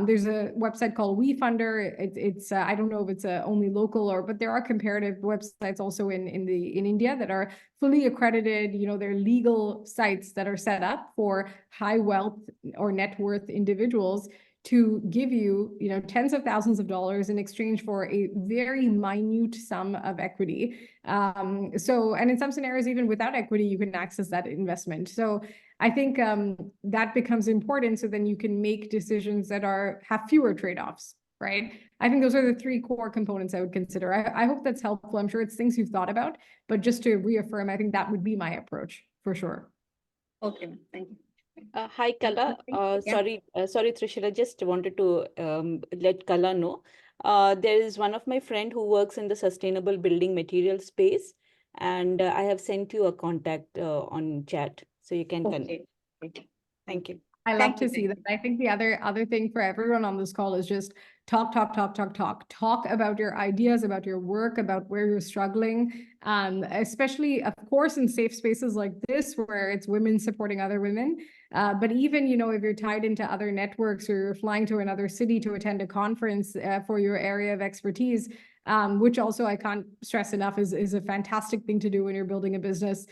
There's a website called WeFunder. It's I don't know if it's only local but there are comparative websites also in India that are fully accredited. You know, they're legal sites that are set up for high wealth or net worth individuals to give you, you know, tens of thousands of dollars in exchange for a very minute sum of equity. And in some scenarios, even without equity, you can access that investment. So I think that becomes important. So then you can make decisions that have fewer trade-offs, right? I think those are the three core components I would consider. I hope that's helpful. I'm sure it's things you've thought about, but just to reaffirm, I think that would be my approach for sure. Okay, thank you. Hi, Kala. Yeah. Sorry, Trishul. I just wanted to let Kala know. There is one of my friend who works in the sustainable building material space, and I have sent you a contact on chat, so you can connect. Okay. Okay. Thank you. I love Thank to you, see thank that. I think the other thing for everyone on this call is just talk about your ideas, about your work, about where you're struggling. Especially, of course, in safe spaces like this, where it's women supporting other women. But even, you know, if you're tied into other networks or you're flying to another city to attend a conference for your area of expertise, which also I can't stress enough is a fantastic thing to do when you're building a business.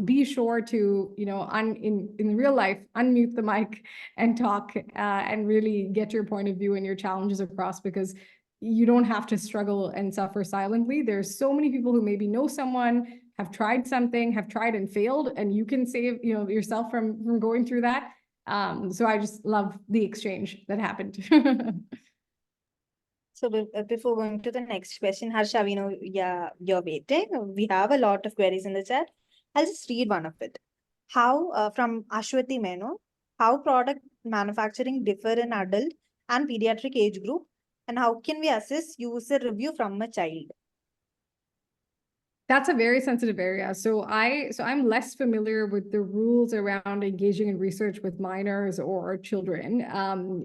Be sure to, you know, in real life, unmute the mic and talk and really get your point of view and your challenges across, because you don't have to struggle and suffer silently. There's so many people who maybe know someone, have tried something, have tried and failed, and you can save, you know, yourself from going through that. So I just love the exchange that happened. So before going to the next question, Harsha, we know, yeah, you're waiting. We have a lot of queries in the chat. I'll just read one of it. How, from Ashwati Meno, how product manufacturing differ in adult and pediatric age group, and how can we assess user review from a child? That's a very sensitive area. So I'm less familiar with the rules around engaging in research with minors or children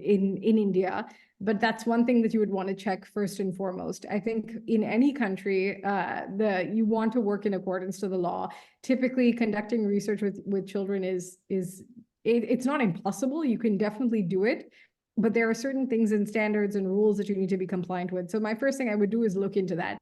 in India, but that's one thing that you would want to check first and foremost. I think in any country, you want to work in accordance to the law. Typically, conducting research with children it's not impossible. You can definitely do it, but there are certain things and standards and rules that you need to be compliant with. So my first thing I would do is look into that.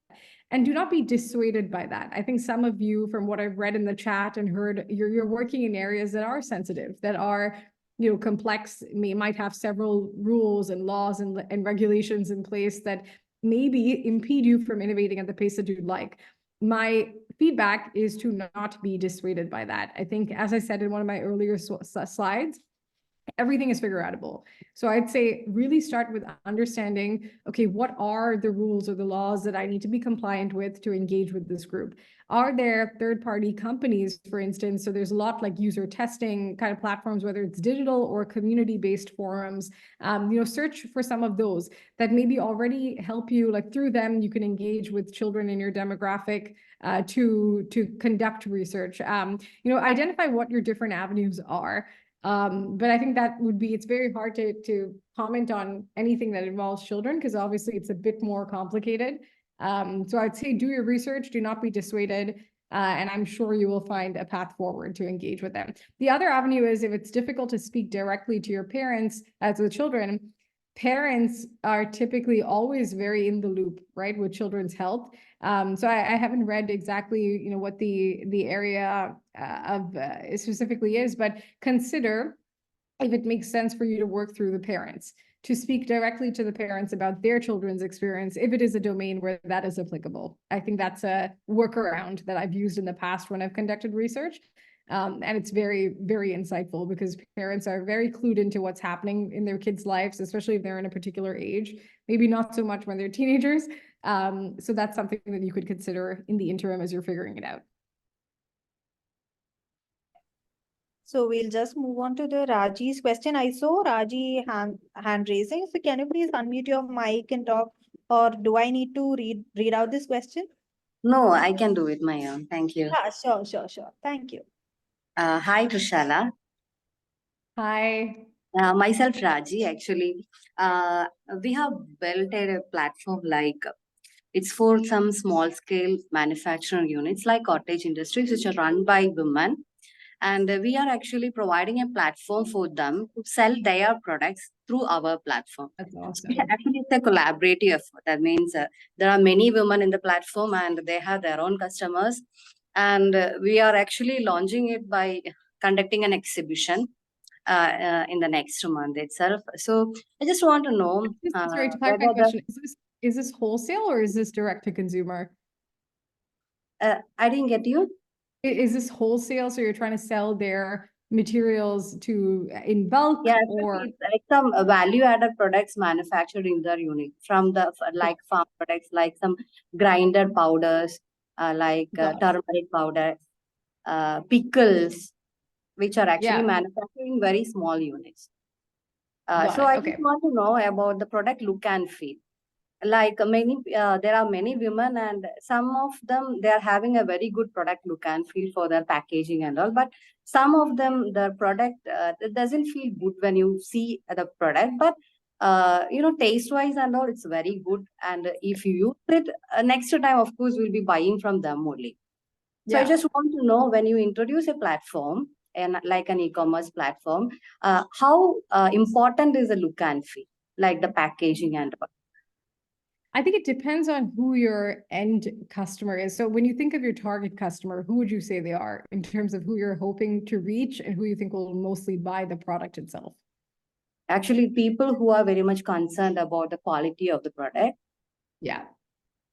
And do not be dissuaded by that. I think some of you, from what I've read in the chat and heard, you're working in areas that are sensitive, that are, you know, complex, might have several rules and laws and regulations in place that maybe impede you from innovating at the pace that you'd like. My feedback is to not be dissuaded by that. I think, as I said in one of my earlier slides, everything is figure outable. So I'd say really start with understanding, okay, what are the rules or the laws that I need to be compliant with to engage with this group? Are there third-party companies, for instance? So there's a lot like user testing kind of platforms, whether it's digital or community-based forums. You know, search for some of those that maybe already help you, like through them, you can engage with children in your demographic to conduct research. You know, identify what your different avenues are. But I think that would be, it's very hard to comment on anything that involves children, because obviously it's a bit more complicated. So I'd say do your research, do not be dissuaded, and I'm sure you will find a path forward to engage with them. The other avenue is, if it's difficult to speak directly to your parents as with children, parents are typically always very in the loop, right, with children's health. So I haven't read exactly, you know, what the area of specifically is, but consider if it makes sense for you to work through the parents, to speak directly to the parents about their children's experience, if it is a domain where that is applicable. I think that's a workaround that I've used in the past when I've conducted research. And it's very, very insightful, because parents are very clued into what's happening in their kids' lives, especially if they're in a particular age, maybe not so much when they're teenagers. So that's something that you could consider in the interim as you're figuring it out. So we'll just move on to the Raji's question. I saw Raji hand raising. So can you please unmute your mic and talk, or do I need to read out this question? No, I can do it my own. Thank you. Yeah, sure. Thank you. Hi, Trushala. Hi. Myself, Raji. Actually, we have built a platform like it's for some small scale manufacturing units like cottage industries, which are run by women. And we are actually providing a platform for them to sell their products through our platform. That's So awesome. actually, it's a collaborative effort. That means there are many women in the platform and they have their own customers. And we are actually launching it by conducting an exhibition in the next month itself. So I just want to know Sorry, to clarify whether the question, is this wholesale or is this direct to consumer? I didn't get you. Is this wholesale? So you're trying to sell their materials to in bulk, Yeah, or it's like some value-added products manufactured in their unit from the like farm products, like some grinded powders, like Got it. turmeric powder, pickles, which are actually Yeah. manufactured in very small units. Got So it. I Okay. just want to know about the product look and feel. Like there are many women and some of them, they are having a very good product look and feel for their packaging and all, but some of them, the product it doesn't feel good when you see the product, but taste wise and all, it's very good. And if you use it next time, of course, we'll be buying from them only. So I Yeah. just want to know, when you introduce a platform and like an e-commerce platform, how important is the look and feel, like the packaging and all? I think it depends on who your end customer is. So when you think of your target customer, who would you say they are in terms of who you're hoping to reach and who you think will mostly buy the product itself? Actually, people who are very much concerned about the quality of the product. Yeah.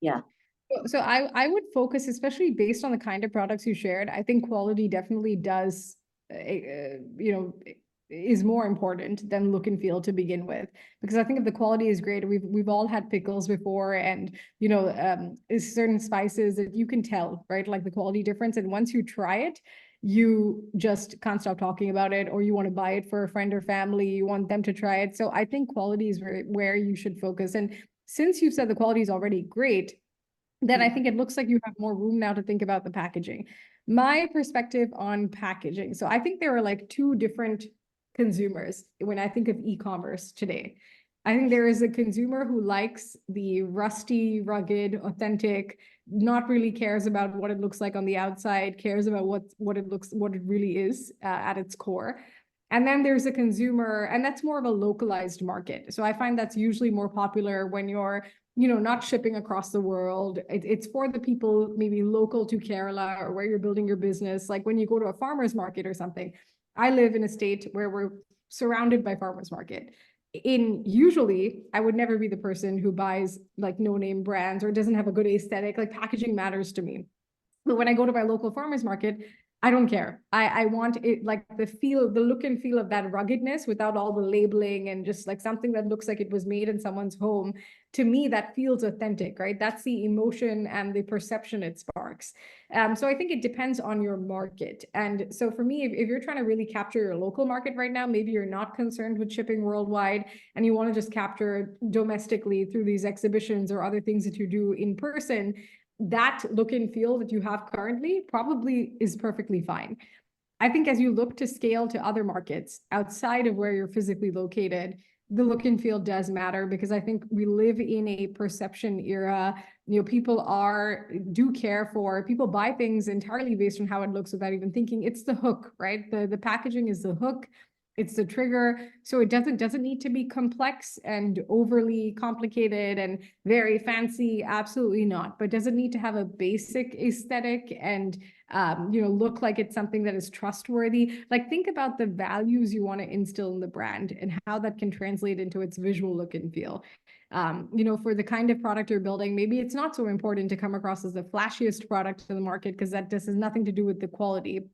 Yeah. So I would focus, especially based on the kind of products you shared. I think quality definitely does, is more important than look and feel to begin with, because I think if the quality is great, we've all had pickles before, and certain spices that you can tell, right, like the quality difference, and once you try it, you just can't stop talking about it, or you want to buy it for a friend or family, you want them to try it. So I think quality is where you should focus. And since you've said the quality is already great, then I think it looks like you have more room now to think about the packaging. My perspective on packaging. So I think there are like two different consumers when I think of e-commerce today. I think there is a consumer who likes the rusty, rugged, authentic, not really cares about what it looks like on the outside, cares about what it really is at its core. And then there's a consumer, and that's more of a localized market. So I find that's usually more popular when you're not shipping across the world. It's for the people maybe local to Kerala or where you're building your business. Like when you go to a farmer's market or something. I live in a state where we're surrounded by farmer's market. Usually, I would never be the person who buys like no-name brands or doesn't have a good aesthetic. Like packaging matters to me. But when I go to my local farmer's market, I don't care. I want it like the look and feel of that ruggedness without all the labeling, and just like something that looks like it was made in someone's home. To me, that feels authentic, right? That's the emotion and the perception it sparks. So I think it depends on your market. And so for me, if you're trying to really capture your local market right now, maybe you're not concerned with shipping worldwide and you want to just capture domestically through these exhibitions or other things that you do in person, that look and feel that you have currently probably is perfectly fine. I think as you look to scale to other markets outside of where you're physically located, the look and feel does matter, because I think we live in a perception era. People buy things entirely based on how it looks without even thinking. It's the hook, right? The packaging is the hook. It's the trigger. So it doesn't need to be complex and overly complicated and very fancy. Absolutely not. But does it need to have a basic aesthetic and look like it's something that is trustworthy? Like, think about the values you want to instill in the brand and how that can translate into its visual look and feel. For the kind of product you're building, maybe it's not so important to come across as the flashiest product to the market, because that just has nothing to do with the quality.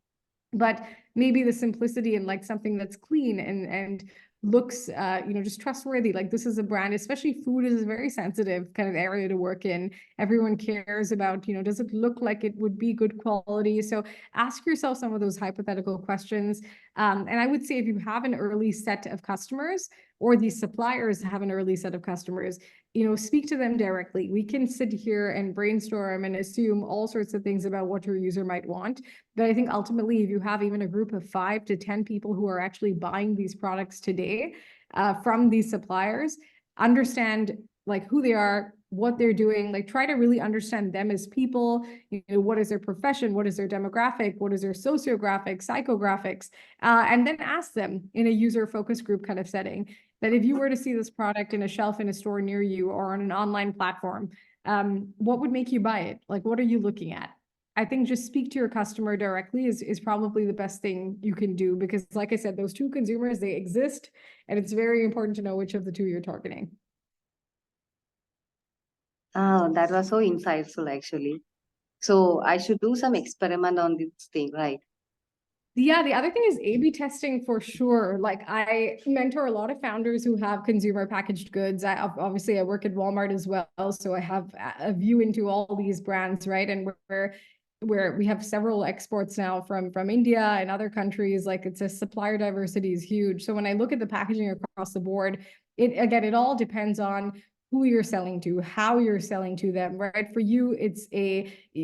But maybe the simplicity and like something that's clean and looks, just trustworthy. Like this is a brand, especially food is a very sensitive kind of area to work in. Everyone cares about, does it look like it would be good quality? So ask yourself some of those hypothetical questions. And I would say if you have an early set of customers, or these suppliers have an early set of customers, speak to them directly. We can sit here and brainstorm and assume all sorts of things about what your user might want. But I think ultimately, if you have even a group of 5 to 10 people who are actually buying these products today from these suppliers, understand like who they are, what they're doing, like try to really understand them as people, what is their profession, what is their demographic, what is their sociographic, psychographics, and then ask them in a user focus group kind of setting that if you were to see this product in a shelf in a store near you or on an online platform, what would make you buy it? Like, what are you looking at? I think just speak to your customer directly is probably the best thing you can do, because like I said, those two consumers, they exist, and it's very important to know which of the two you're targeting. Oh, that was so insightful, actually. So I should do some experiment on this thing, right? Yeah, the other thing is A/B testing for sure. Like I mentor a lot of founders who have consumer packaged goods. Obviously I work at Walmart as well, so I have a view into all these brands, right? And where we have several exports now from India and other countries, like it's a supplier diversity is huge. So when I look at the packaging across the board, it all depends on who you're selling to, how you're selling to them, right? For you, it's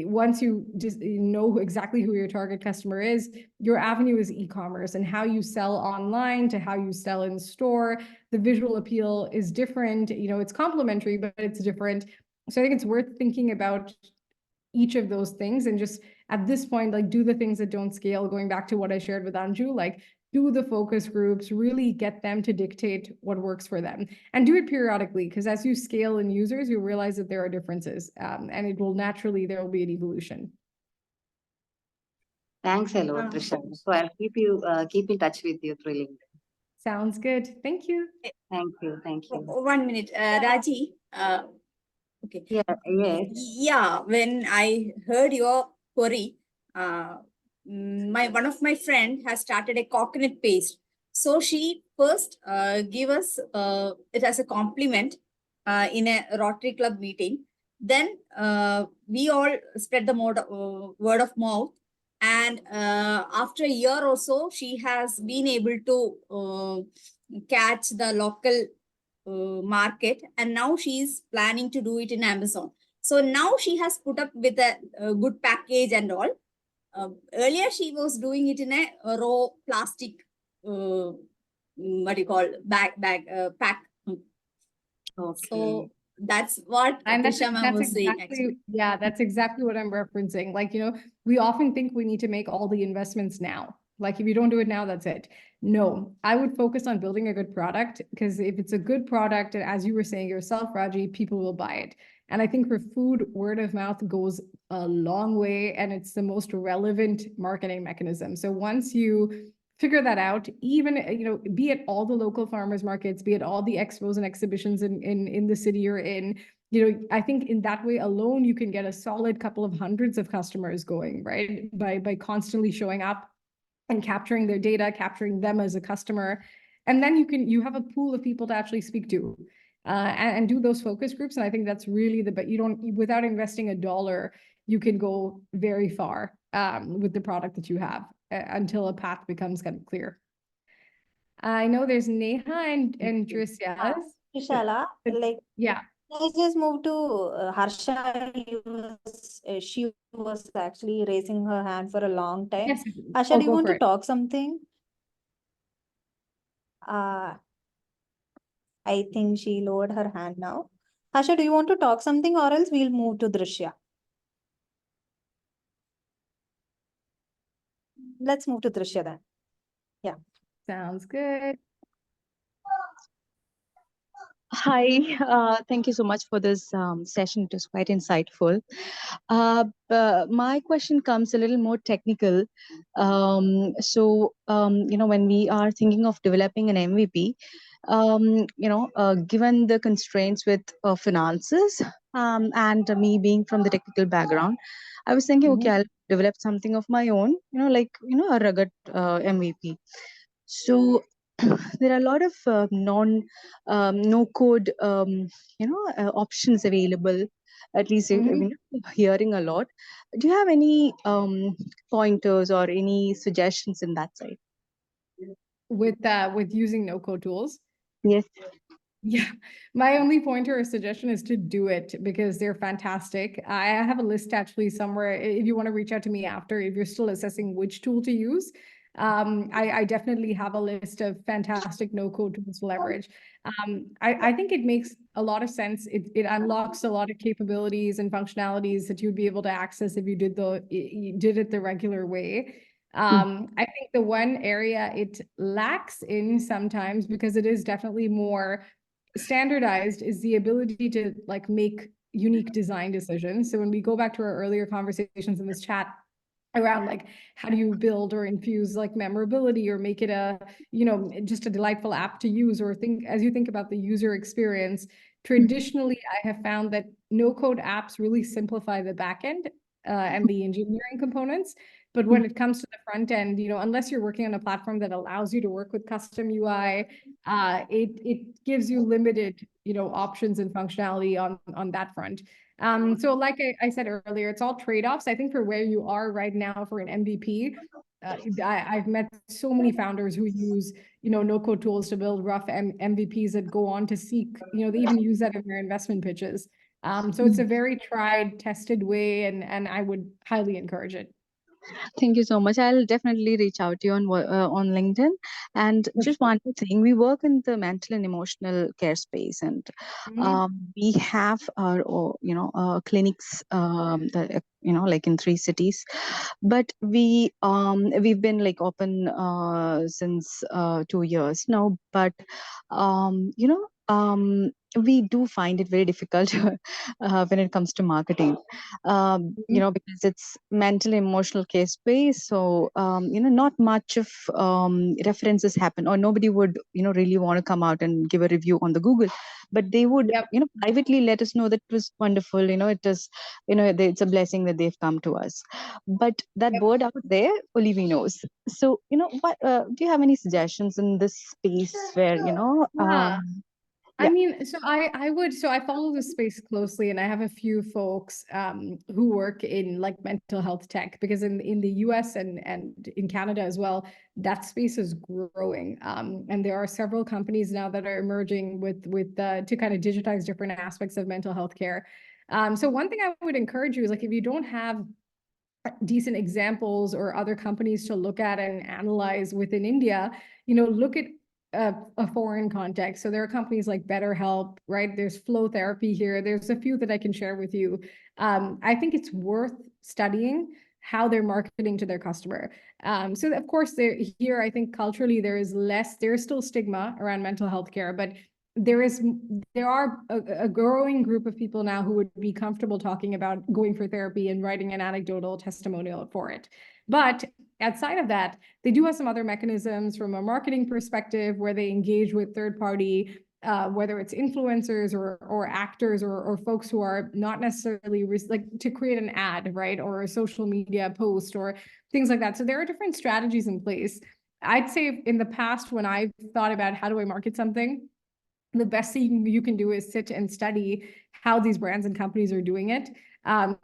once you just know exactly who your target customer is, your avenue is e-commerce, and how you sell online to how you sell in store. The visual appeal is different, it's complementary, but it's different. So I think it's worth thinking about each of those things, and just at this point, like do the things that don't scale, going back to what I shared with Anju, like do the focus groups, really get them to dictate what works for them, and do it periodically, because as you scale in users, you'll realize that there are differences, and it will naturally, there will be an evolution. Thanks a lot, Trisha. So I'll keep in touch with you through LinkedIn. Sounds good. Thank you. Thank you. Thank you. 1 minute, Raji. Okay. Yeah, yes. Yeah, when I heard your query, one of my friend has started a coconut paste. So she first gave us it as a compliment in a Rotary Club meeting. Then we all spread the word of mouth. And after a year or so, she has been able to catch the local market, and now she's planning to do it in Amazon. So now she has put up with a good package and all. Earlier she was doing it in a raw plastic pack. Okay. So that's what Trisha ma'am was saying. Actually. Yeah, that's exactly what I'm referencing. Like, we often think we need to make all the investments now. Like if you don't do it now, that's it. No, I would focus on building a good product, because if it's a good product, and as you were saying yourself, Raji, people will buy it. And I think for food, word of mouth goes a long way, and it's the most relevant marketing mechanism. So once you figure that out, even, be it all the local farmers markets, be it all the expos and exhibitions in the city you're in, I think in that way alone, you can get a solid couple of hundreds of customers going, right? By constantly showing up and capturing their data, capturing them as a customer. And then you have a pool of people to actually speak to and do those focus groups. And I think that's really but without investing $1, you can go very far with the product that you have until a path becomes kind of clear. I know there's Neha and Trisha. Trishala, Yeah. let's just move to Harsha. She was actually raising her hand for a long time. Yes. Harsha, do you want to talk something? I think she lowered her hand now. Harsha, do you want to talk something, or else we'll move to Drishya? Let's move to Drishya then. Yeah. Sounds good. Hi, thank you so much for this session. It was quite insightful. My question comes a little more technical. When we are thinking of developing an MVP, given the constraints with finances and me being from the technical background, I was thinking, okay, I'll develop something of my own, a rugged MVP. So there are a lot of no code options available. At least hearing a lot. Do you have any pointers or any suggestions in that side? With using no-code tools? Yes. Yeah, my only pointer or suggestion is to do it because they're fantastic. I have a list actually somewhere. If you want to reach out to me after, if you're still assessing which tool to use, I definitely have a list of fantastic no-code tools to leverage. I think it makes a lot of sense. It unlocks a lot of capabilities and functionalities that you'd be able to access if you did it the regular way. I think the one area it lacks in sometimes, because it is definitely more standardized, is the ability to like make unique design decisions. So when we go back to our earlier conversations in this chat around like how do you build or infuse like memorability or make it a, just a delightful app to use, or as you think about the user experience, traditionally I have found that no code apps really simplify the backend and the engineering components. But when it comes to the front end, unless you're working on a platform that allows you to work with custom UI, it gives you limited, options and functionality on that front. So like I said earlier, it's all trade-offs. I think for where you are right now for an MVP, I've met so many founders who use, no-code tools to build rough MVPs that go on to seek, they even use that in their investment pitches. So it's a very tried, tested way, and I would highly encourage it. Thank you so much. I'll definitely reach out to you on LinkedIn. And just one thing, we work in the mental and emotional care space, and we have our clinics like in 3 cities, but we've been like open since 2 years now, but we do find it very difficult when it comes to marketing, because it's mental emotional case space. So, not much of references happen, or nobody would, really want to come out and give a review on the Google, but they would, privately let us know that it was wonderful. It is, it's a blessing that they've come to us. But that word out there, only we knows. So, what do you have any suggestions in this space where, I mean, so I follow this space closely, and I have a few folks who work in like mental health tech, because in the US and in Canada as well, that space is growing. And there are several companies now that are emerging with to kind of digitize different aspects of mental health care. So one thing I would encourage you is, like, if you don't have decent examples or other companies to look at and analyze within India, look at a foreign context. So there are companies like BetterHelp, right? There's Flow Therapy here. There's a few that I can share with you. I think it's worth studying how they're marketing to their customer. So of course, here, I think culturally there's still stigma around mental health care, but there are a growing group of people now who would be comfortable talking about going for therapy and writing an anecdotal testimonial for it. But outside of that, they do have some other mechanisms from a marketing perspective where they engage with third party, whether it's influencers or actors or folks who are not necessarily like to create an ad, right? Or a social media post or things like that. So there are different strategies in place. I'd say in the past, when I've thought about how do I market something, the best thing you can do is sit and study how these brands and companies are doing it.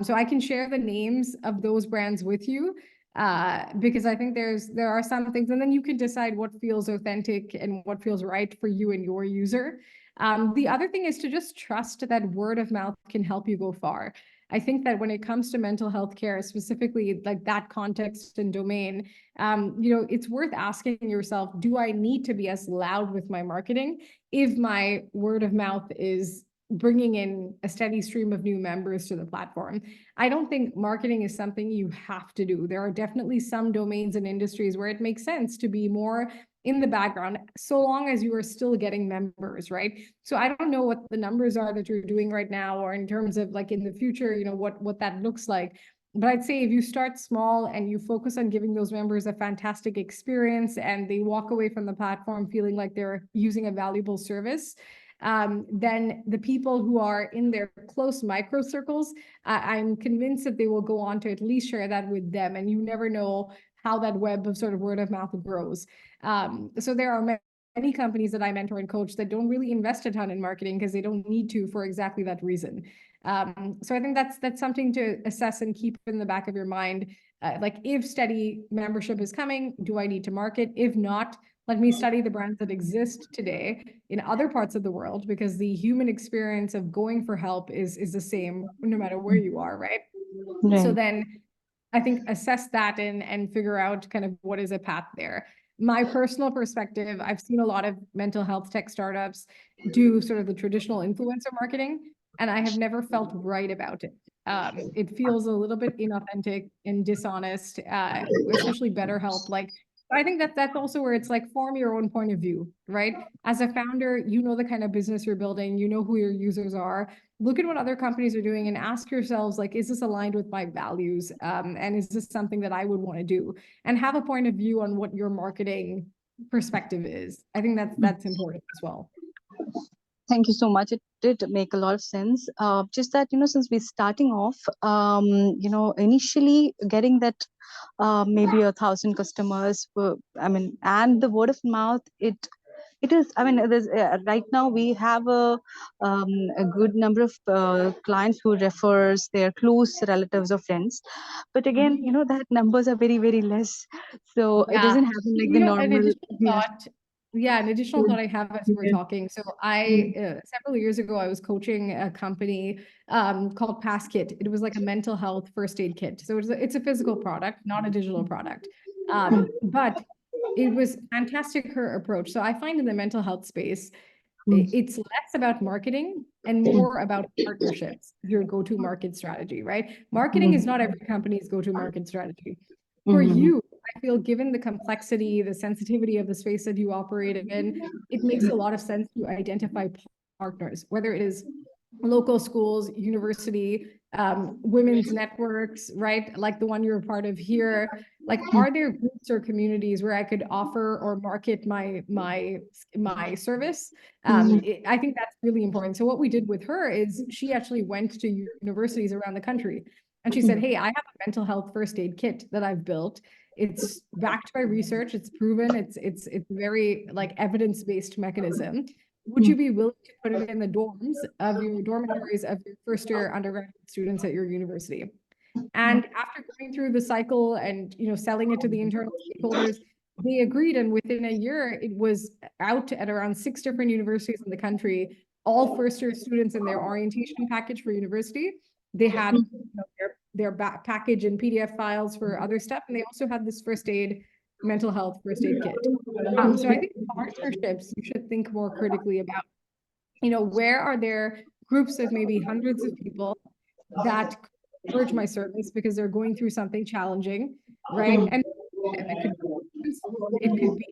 So I can share the names of those brands with you, because I think there are some things, and then you can decide what feels authentic and what feels right for you and your user. The other thing is to just trust that word of mouth can help you go far. I think that when it comes to mental health care, specifically like that context and domain, it's worth asking yourself, do I need to be as loud with my marketing if my word of mouth is bringing in a steady stream of new members to the platform? I don't think marketing is something you have to do. There are definitely some domains and industries where it makes sense to be more in the background, so long as you are still getting members, right? So I don't know what the numbers are that you're doing right now, or in terms of like in the future, what that looks like. But I'd say if you start small and you focus on giving those members a fantastic experience and they walk away from the platform feeling like they're using a valuable service, then the people who are in their close micro circles, I'm convinced that they will go on to at least share that with them. And you never know how that web of sort of word of mouth grows. So there are many companies that I mentor and coach that don't really invest a ton in marketing because they don't need to for exactly that reason. So I think that's something to assess and keep in the back of your mind. Like if steady membership is coming, do I need to market? If not, let me study the brands that exist today in other parts of the world, because the human experience of going for help is the same no matter where you are, right? So then I think assess that and figure out kind of what is a path there. My personal perspective, I've seen a lot of mental health tech startups do sort of the traditional influencer marketing, and I have never felt right about it. It feels a little bit inauthentic and dishonest, especially BetterHelp. Like, I think that's also where it's like form your own point of view, right? As a founder, you know the kind of business you're building, you know who your users are. Look at what other companies are doing and ask yourselves, like, is this aligned with my values? And is this something that I would want to do? And have a point of view on what your marketing perspective is. I think that's important as well. Thank you so much. It did make a lot of sense. Just that, since we're starting off, initially getting that maybe 1,000 customers, and the word of mouth, it is, there's right now we have a good number of clients who refers their close relatives or friends. But again, that numbers are very, very less. So it doesn't happen like the An normal. additional thought. Yeah, an additional thought I have as we're talking. So several years ago, I was coaching a company called PassKit. It was like a mental health first aid kit. So it's a physical product, not a digital product. But it was fantastic, her approach. So I find in the mental health space, it's less about marketing and more about partnerships, your go-to market strategy, right? Marketing is not every company's go-to market strategy. For you, I feel given the complexity, the sensitivity of the space that you operate in, it makes a lot of sense to identify partners, whether it is local schools, university, women's networks, right? Like the one you're a part of here. Like, are there groups or communities where I could offer or market my service? I think that's really important. So what we did with her is she actually went to universities around the country. And she said, hey, I have a mental health first aid kit that I've built. It's backed by research. It's proven. It's very like evidence-based mechanism. Would you be willing to put it in the dorms of your dormitories of your first year undergraduate students at your university? And after going through the cycle and selling it to the internal stakeholders, they agreed. And within a year, it was out at around 6 different universities in the country, all first year students in their orientation package for university. They had their back package in PDF files for other stuff. And they also had this first aid, mental health first aid kit. So I think partnerships, you should think more critically about, where are there groups of maybe hundreds of people that leverage my service because they're going through something challenging, right? And it could be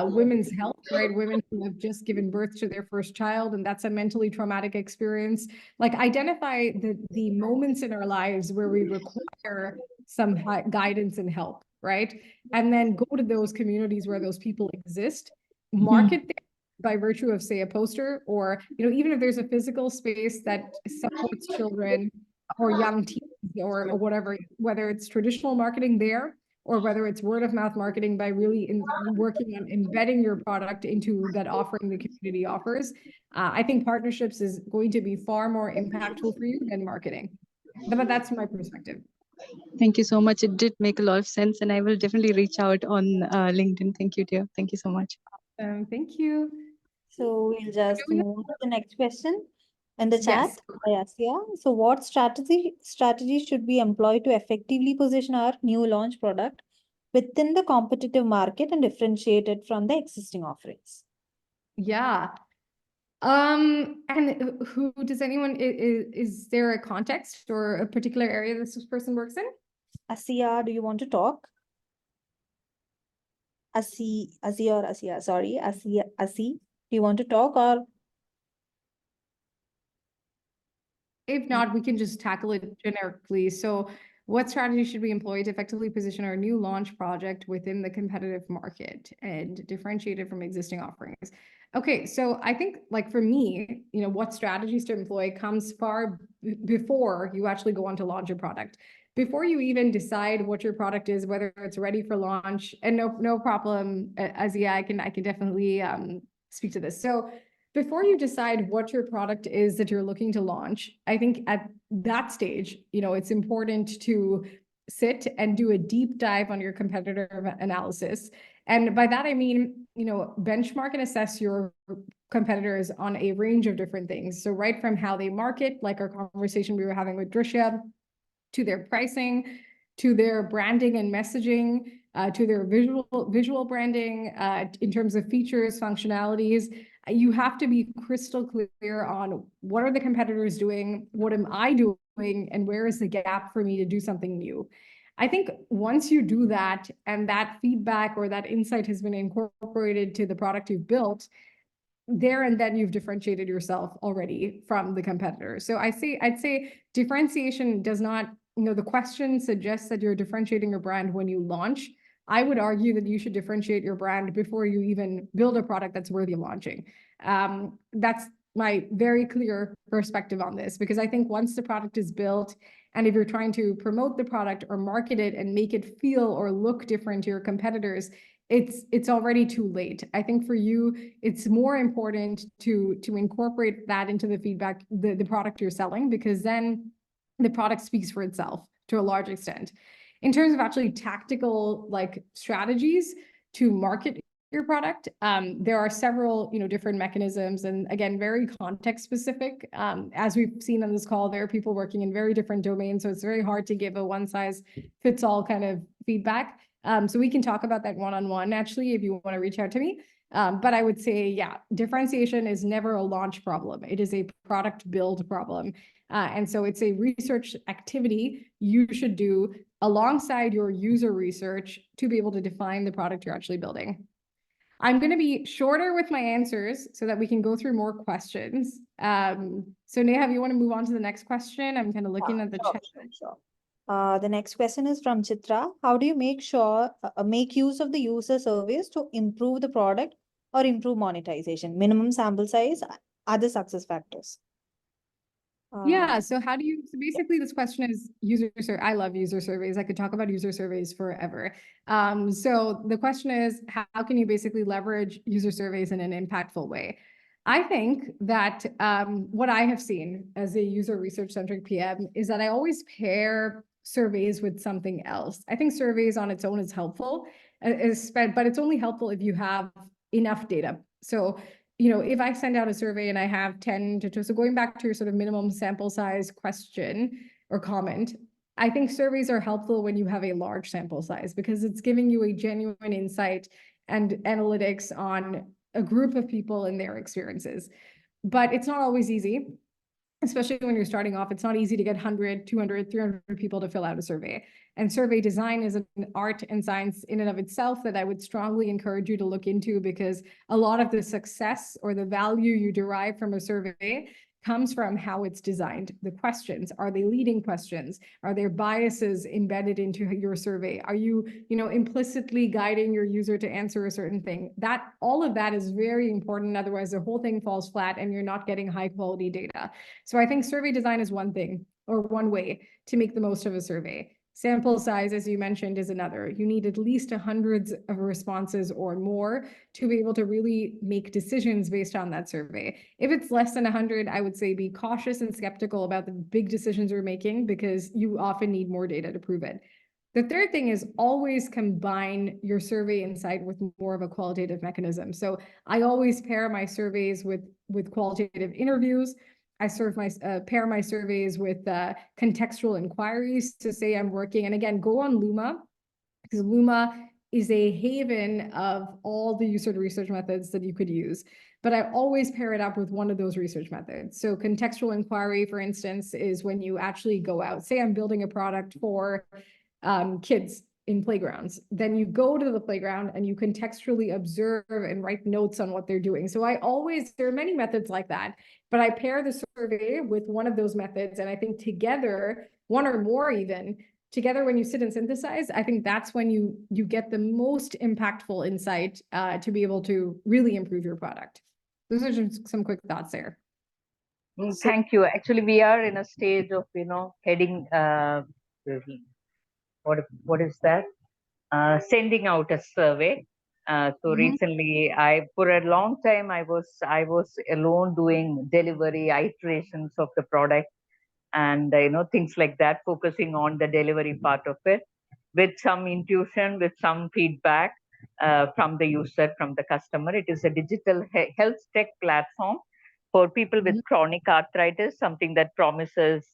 women's health, right? Women who have just given birth to their first child, and that's a mentally traumatic experience. Like, identify the moments in our lives where we require some guidance and help, right? And then go to those communities where those people exist, market them by virtue of, say, a poster, or even if there's a physical space that supports children or young teens or whatever, whether it's traditional marketing there, or whether it's word of mouth marketing by really working on embedding your product into that offering the community offers. I think partnerships is going to be far more impactful for you than marketing. But that's my perspective. Thank you so much. It did make a lot of sense, and I will definitely reach out on LinkedIn. Thank you, dear. Thank you so much. Thank you. So we'll just move to the next question in the chat by Asya. So what strategy should we employ to effectively position our new launch product within the competitive market and differentiate it from the existing offerings? Yeah. And who does anyone, is there a context or a particular area this person works in? Asya, do you want to talk? Asi, do you want to talk, or? If not, we can just tackle it generically. So what strategy should we employ to effectively position our new launch project within the competitive market and differentiate it from existing offerings? Okay, so I think, like, for me, what strategies to employ comes far before you actually go on to launch a product. before you even decide what your product is, whether it's ready for launch, and no problem, Azia, I can definitely speak to this. So before you decide what your product is that you're looking to launch, I think at that stage, it's important to sit and do a deep dive on your competitor analysis. And by that, I mean, benchmark and assess your competitors on a range of different things. So right from how they market, like our conversation we were having with Drisha, to their pricing, to their branding and messaging, to their visual branding, in terms of features, functionalities. You have to be crystal clear on what are the competitors doing, what am I doing, and where is the gap for me to do something new. I think once you do that, and that feedback or that insight has been incorporated to the product you've built, there and then you've differentiated yourself already from the competitor. So I'd say differentiation does not, the question suggests that you're differentiating your brand when you launch. I would argue that you should differentiate your brand before you even build a product that's worthy of launching. That's my very clear perspective on this, because I think once the product is built, and if you're trying to promote the product or market it and make it feel or look different to your competitors, it's already too late. I think for you, it's more important to incorporate that into the feedback, the product you're selling, because then the product speaks for itself to a large extent. In terms of actually tactical strategies to market your product, there are several different mechanisms, and again, very context specific. As we've seen on this call, there are people working in very different domains, so it's very hard to give a one size fits all kind of feedback. So we can talk about that one-on-one, actually, if you want to reach out to me. But I would say, yeah, differentiation is never a launch problem. It is a product build problem. And so it's a research activity you should do alongside your user research to be able to define the product you're actually building. I'm going to be shorter with my answers so that we can go through more questions. So Neha, if you want to move on to the next question, I'm kind of looking at the chat. Sure. The next question is from Chitra. How do you make use of the user surveys to improve the product or improve monetization? Minimum sample size, other success factors. Yeah, so basically this question is I love user surveys. I could talk about user surveys forever. So the question is, how can you basically leverage user surveys in an impactful way? I think that what I have seen as a user research-centric PM is that I always pair surveys with something else. I think surveys on its own is helpful, but it's only helpful if you have enough data. So if I send out a survey and I have 10 to, so going back to your sort of minimum sample size question or comment, I think surveys are helpful when you have a large sample size, because it's giving you a genuine insight and analytics on a group of people and their experiences. But it's not always easy, especially when you're starting off. It's not easy to get 100, 200, 300 people to fill out a survey. And survey design is an art and science in and of itself that I would strongly encourage you to look into, because a lot of the success or the value you derive from a survey comes from how it's designed. The questions, are they leading questions? Are there biases embedded into your survey? Are you, implicitly guiding your user to answer a certain thing? All of that is very important. Otherwise, the whole thing falls flat and you're not getting high quality data. So I think survey design is one thing, or one way to make the most of a survey. Sample size, as you mentioned, is another. You need at least hundreds of responses or more to be able to really make decisions based on that survey. If it's less than 100, I would say be cautious and skeptical about the big decisions you're making, because you often need more data to prove it. The third thing is always combine your survey insight with more of a qualitative mechanism. So I always pair my surveys with qualitative interviews. I pair my surveys with contextual inquiries to say I'm working. And again, go on Luma, because Luma is a haven of all the user research methods that you could use. But I always pair it up with one of those research methods. So contextual inquiry, for instance, is when you actually go out. Say I'm building a product for kids in playgrounds. Then you go to the playground and you contextually observe and write notes on what they're doing. So there are many methods like that, but I pair the survey with one of those methods. And I think together, one or more even, together when you sit and synthesize, I think that's when you get the most impactful insight to be able to really improve your product. Those are just some quick thoughts there. Thank you. Actually, we are in a stage of, heading what is that? Sending out a survey. So Mhm. recently, for a long time I was alone doing delivery iterations of the product, and things like that, focusing on the delivery part of it, with some intuition, with some feedback from the user, from the customer. It is a digital health tech platform for people with chronic arthritis, something that promises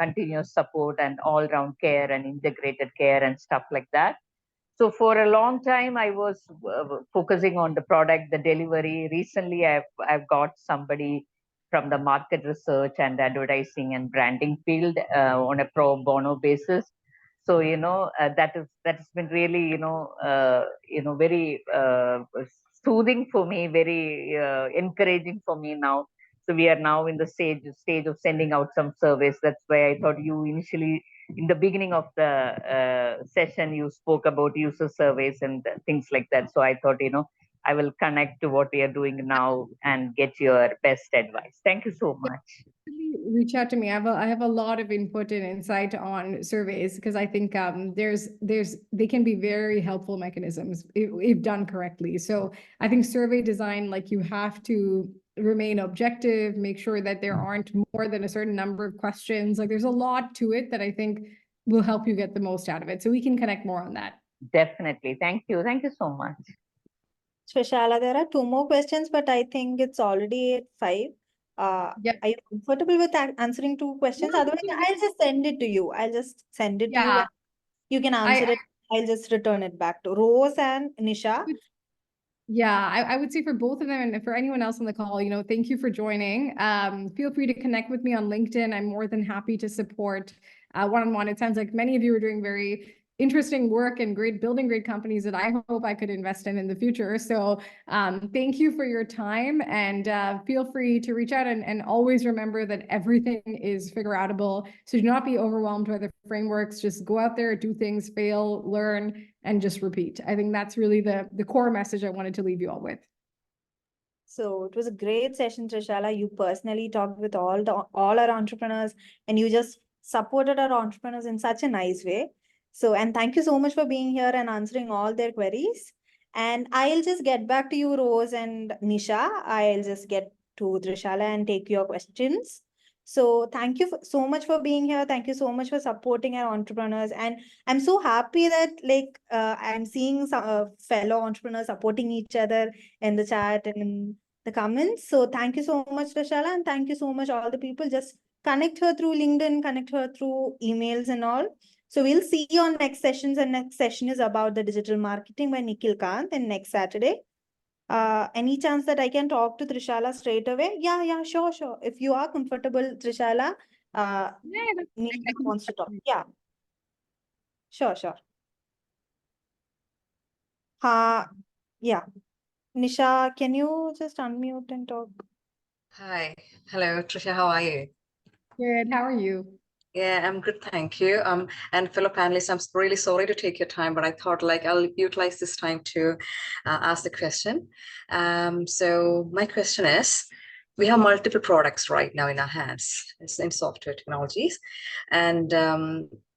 continuous support and all-round care and integrated care and stuff like that. So for a long time, I was focusing on the product, the delivery. Recently, I've got somebody from the market research and advertising and branding field on a pro bono basis. So that's been really very soothing for me, very encouraging for me now. So we are now in the stage of sending out some surveys. That's why I thought you initially, in the beginning of the session, you spoke about user surveys and things like that. So I thought, I will connect to what we are doing now and get your best advice. Thank you so much. Reach out to me. I have a lot of input and insight on surveys, because I think they can be very helpful mechanisms if done correctly. So I think survey design, like, you have to remain objective, make sure that there aren't more than a certain number of questions. Like, there's a lot to it that I think will help you get the most out of it. So we can connect more on that. Definitely. Thank you. Thank you so much. Trishala, there are 2 more questions, but I think it's already at 5. Yep. Are you comfortable with answering 2 questions? Yeah, Otherwise, I'll just send it to you. I'll just send it to you. Yeah. And you can answer it. I'll just return it back to Rose and Nisha. Yeah, I would say for both of them, and for anyone else on the call, thank you for joining. Feel free to connect with me on LinkedIn. I'm more than happy to support one-on-one. It sounds like many of you are doing very interesting work and building great companies that I hope I could invest in the future. So thank you for your time, and feel free to reach out, and always remember that everything is figure outable. So do not be overwhelmed by the frameworks. Just go out there, do things, fail, learn, and just repeat. I think that's really the core message I wanted to leave you all with. So it was a great session, Trishala. You personally talked with all our entrepreneurs, and you just supported our entrepreneurs in such a nice way. So, and thank you so much for being here and answering all their queries. And I'll just get back to you, Rose and Nisha. I'll just get to Trishala and take your questions. So thank you so much for being here. Thank you so much for supporting our entrepreneurs. And I'm so happy that I'm seeing some fellow entrepreneurs supporting each other in the chat and in the comments. So thank you so much, Trishala, and thank you so much all the people. Just connect her through LinkedIn, connect her through emails and all. So we'll see you on next sessions, and next session is about the digital marketing by Nikhil Kant, and next Saturday. Any chance that I can talk to Trishala straight away? Yeah, sure. If you are comfortable, Trishala, Nisha wants to talk. Yeah. Sure. Yeah. Nisha, can you just unmute and talk? Hi. Hello, Trisha. How are you? Good. How are you? Yeah, I'm good, thank you. And fellow panelists, I'm really sorry to take your time, but I thought I'll utilize this time to ask the question. So my question is, we have multiple products right now in our hands in software technologies, and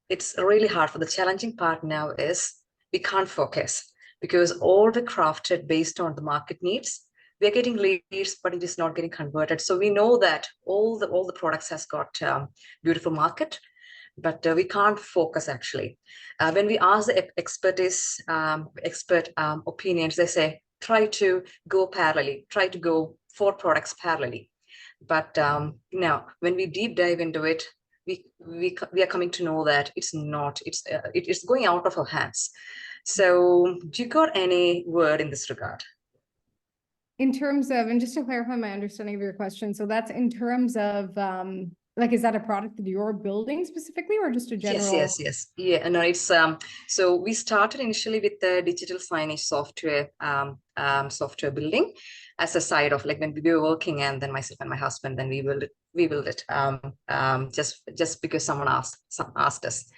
it's really hard. For the challenging part now is we can't focus because all the crafted based on the market needs. We are getting leads, but it is not getting converted. So we know that all the products has got beautiful market, but we can't focus actually. When we ask the expert opinions, they say try to go parallelly, try to go 4 products parallelly. But now when we deep dive into it, we are coming to know that it's not. It's going out of our hands. So do you got any word in this regard? In terms of, and just to clarify my understanding of your question, so that's in terms of, is that a product that you're building specifically, or just a general? Yes. Yeah, no, it's so we started initially with the digital signage software building as a side of when we were working, and then myself and my husband, then we build it just because someone asked us.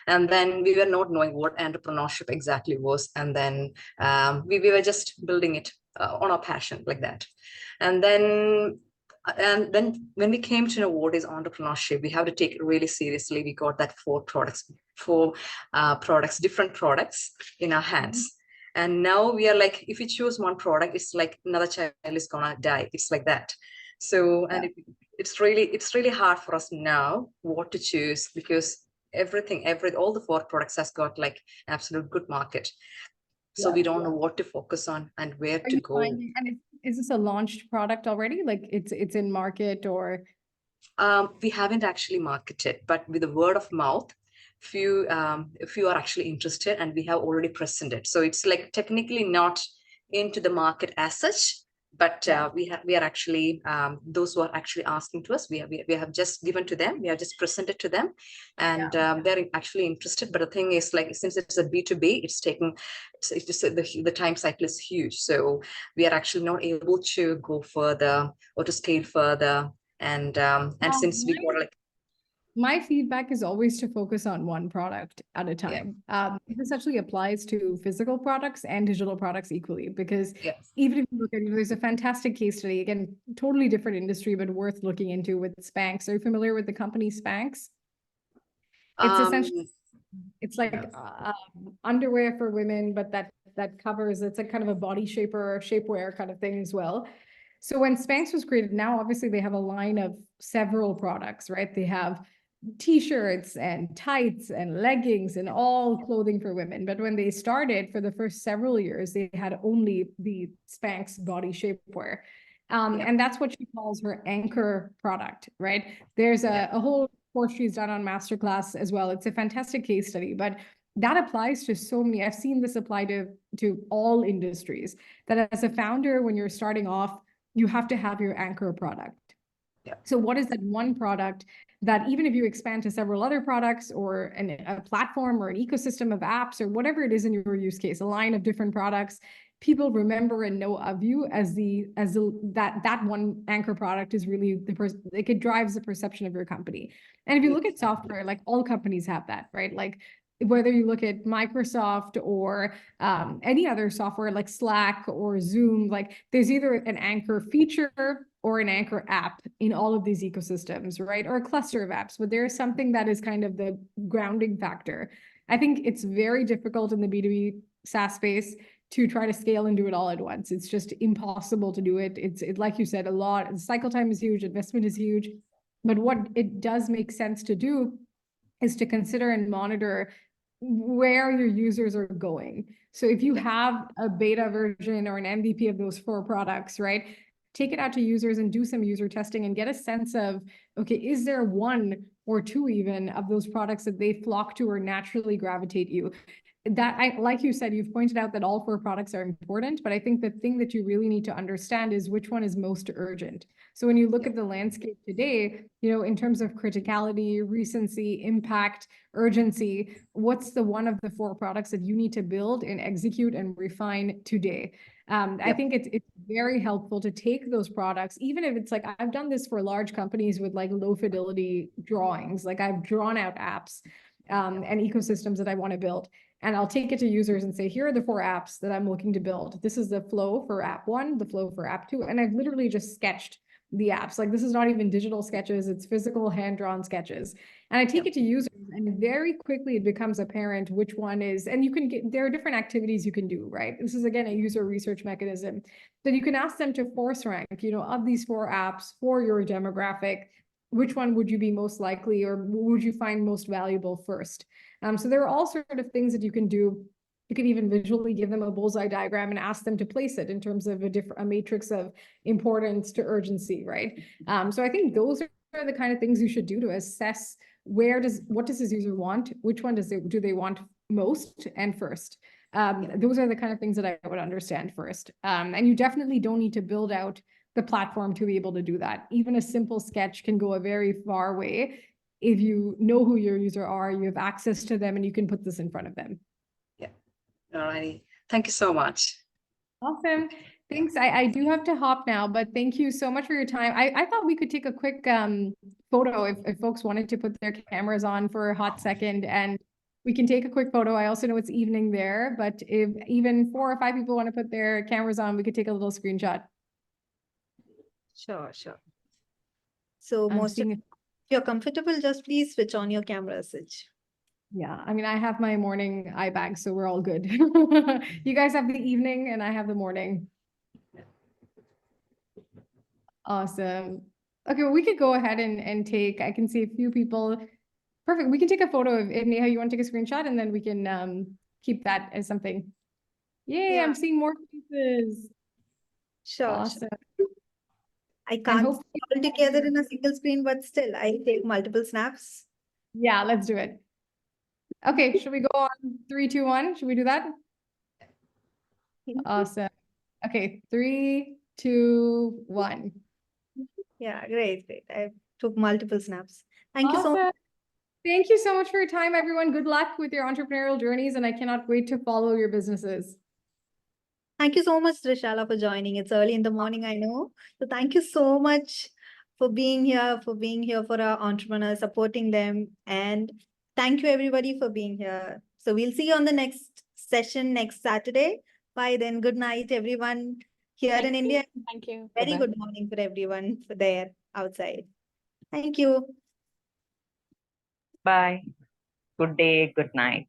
And then we were not knowing what entrepreneurship exactly was, and then we were just building it on our passion like that. And then And then when we came to know what is entrepreneurship, we have to take it really seriously. We got that four products, different products in our hands. And now we are like, if we choose one product, it's like another child is gonna die. It's like that. So, and it's really hard for us now what to choose, because all the four products has got like absolute good market. So we don't know what to focus on and where Are to you go. finding, and is this a launched product already? Like it's in market, or? We haven't actually marketed, but with the word of mouth, few are actually interested, and we have already presented. So it's like technically not into the market as such, but we are actually those who are actually asking to us, we have just given to them, we have just presented to them, and they're actually interested. But the thing is, like, since it's a B2B, the time cycle is huge, so we are actually not able to go further or to scale further. And since we got like, my feedback is always to focus on one product at a time. This actually applies to physical products and digital products equally, because even if you look at, there's a fantastic case study, again, totally different industry, but worth looking into, with Spanx. Are you familiar with the company Spanx? It's essentially, it's like underwear for women, but that covers, it's a kind of a body shaper, shapewear kind of thing as well. So when Spanx was created, now obviously they have a line of several products, right? They have t-shirts and tights and leggings and all clothing for women. But when they started, for the first several years, they had only the Spanx body shapewear. And that's what she calls her anchor product, right? There's a whole course she's done on Masterclass as well. It's a fantastic case study, but that applies to so many. I've seen this apply to all industries, that as a founder, when you're starting off, you have to have your anchor product. So what is that one product that, even if you expand to several other products, or a platform or an ecosystem of apps, or whatever it is in your use case, a line of different products, people remember and know of you as that one anchor product is really it drives the perception of your company. And if you look at software, like all companies have that, right? Like whether you look at Microsoft or any other software like Slack or Zoom, like there's either an anchor feature or an anchor app in all of these ecosystems, right? Or a cluster of apps, but there is something that is kind of the grounding factor. I think it's very difficult in the B2B SaaS space to try to scale and do it all at once. It's just impossible to do it. It's like you said, the cycle time is huge, investment is huge. But what it does make sense to do is to consider and monitor where your users are going. So if you have a beta version or an MVP of those 4 products, right, take it out to users and do some user testing and get a sense of, okay, is there 1 or 2 even of those products that they flock to or naturally gravitate you? Like you said, you've pointed out that all 4 products are important, but I think the thing that you really need to understand is which one is most urgent. So when you look at the landscape today, in terms of criticality, recency, impact, urgency, what's the one of the 4 products that you need to build and execute and refine today? I think it's very helpful to take those products, even if it's like, I've done this for large companies with like low fidelity drawings, like I've drawn out apps and ecosystems that I want to build. And I'll take it to users and say, here are the 4 apps that I'm looking to build. This is the flow for app 1, the flow for app 2. And I've literally just sketched the apps. Like, this is not even digital sketches, it's physical hand-drawn sketches. And I take it to users, and very quickly it becomes apparent which one is, and there are different activities you can do, right? This is, again, a user research mechanism that you can ask them to force rank, of these 4 apps for your demographic, which one would you be most likely, or would you find most valuable first? So there are all sort of things that you can do. You can even visually give them a bullseye diagram and ask them to place it in terms of a matrix of importance to urgency, right? So I think those are the kind of things you should do to assess what does this user want? Which one do they want most and first? Those are the kind of things that I would understand first. And you definitely don't need to build out the platform to be able to do that. Even a simple sketch can go a very far way if you know who your user are, you have access to them, and you can put this in front of them. Yeah. All righty. Thank you so much. Awesome. Thanks. I do have to hop now, but thank you so much for your time. I thought we could take a quick photo if folks wanted to put their cameras on for a hot second, and we can take a quick photo. I also know it's evening there, but if even 4 or 5 people want to put their cameras on, we could take a little screenshot. Sure. So I'm most of, seeing if you're comfortable, just please switch on your camera, Sich. Yeah, I mean, I have my morning eye bag, so we're all good. You guys have the evening and I have the morning. Awesome. Okay, well, we could go ahead and take, I can see a few people. Perfect. We can take a photo of if Neha, you want to take a screenshot and then we can keep that as something. Yay, Yeah. I'm seeing more faces. Sure. Awesome. I And can't see hopefully, all together in a single screen, but still I take multiple snaps. yeah, let's do it. Okay, should we go on 3, 2, 1? Should we do that? Awesome. Okay, 3, 2, 1. Yeah, great. I took multiple snaps. Thank you so much. Awesome. Thank you so much for your time, everyone. Good luck with your entrepreneurial journeys, and I cannot wait to follow your businesses. Thank you so much, Trishala, for joining. It's early in the morning, I know. So thank you so much for being here for our entrepreneurs, supporting them. And thank you everybody for being here. So we'll see you on the next session next Saturday. Bye then. Good night, everyone here in India. Thank you. Very Bye-bye. good morning for everyone for there outside. Thank you. Bye. Good day. Good night.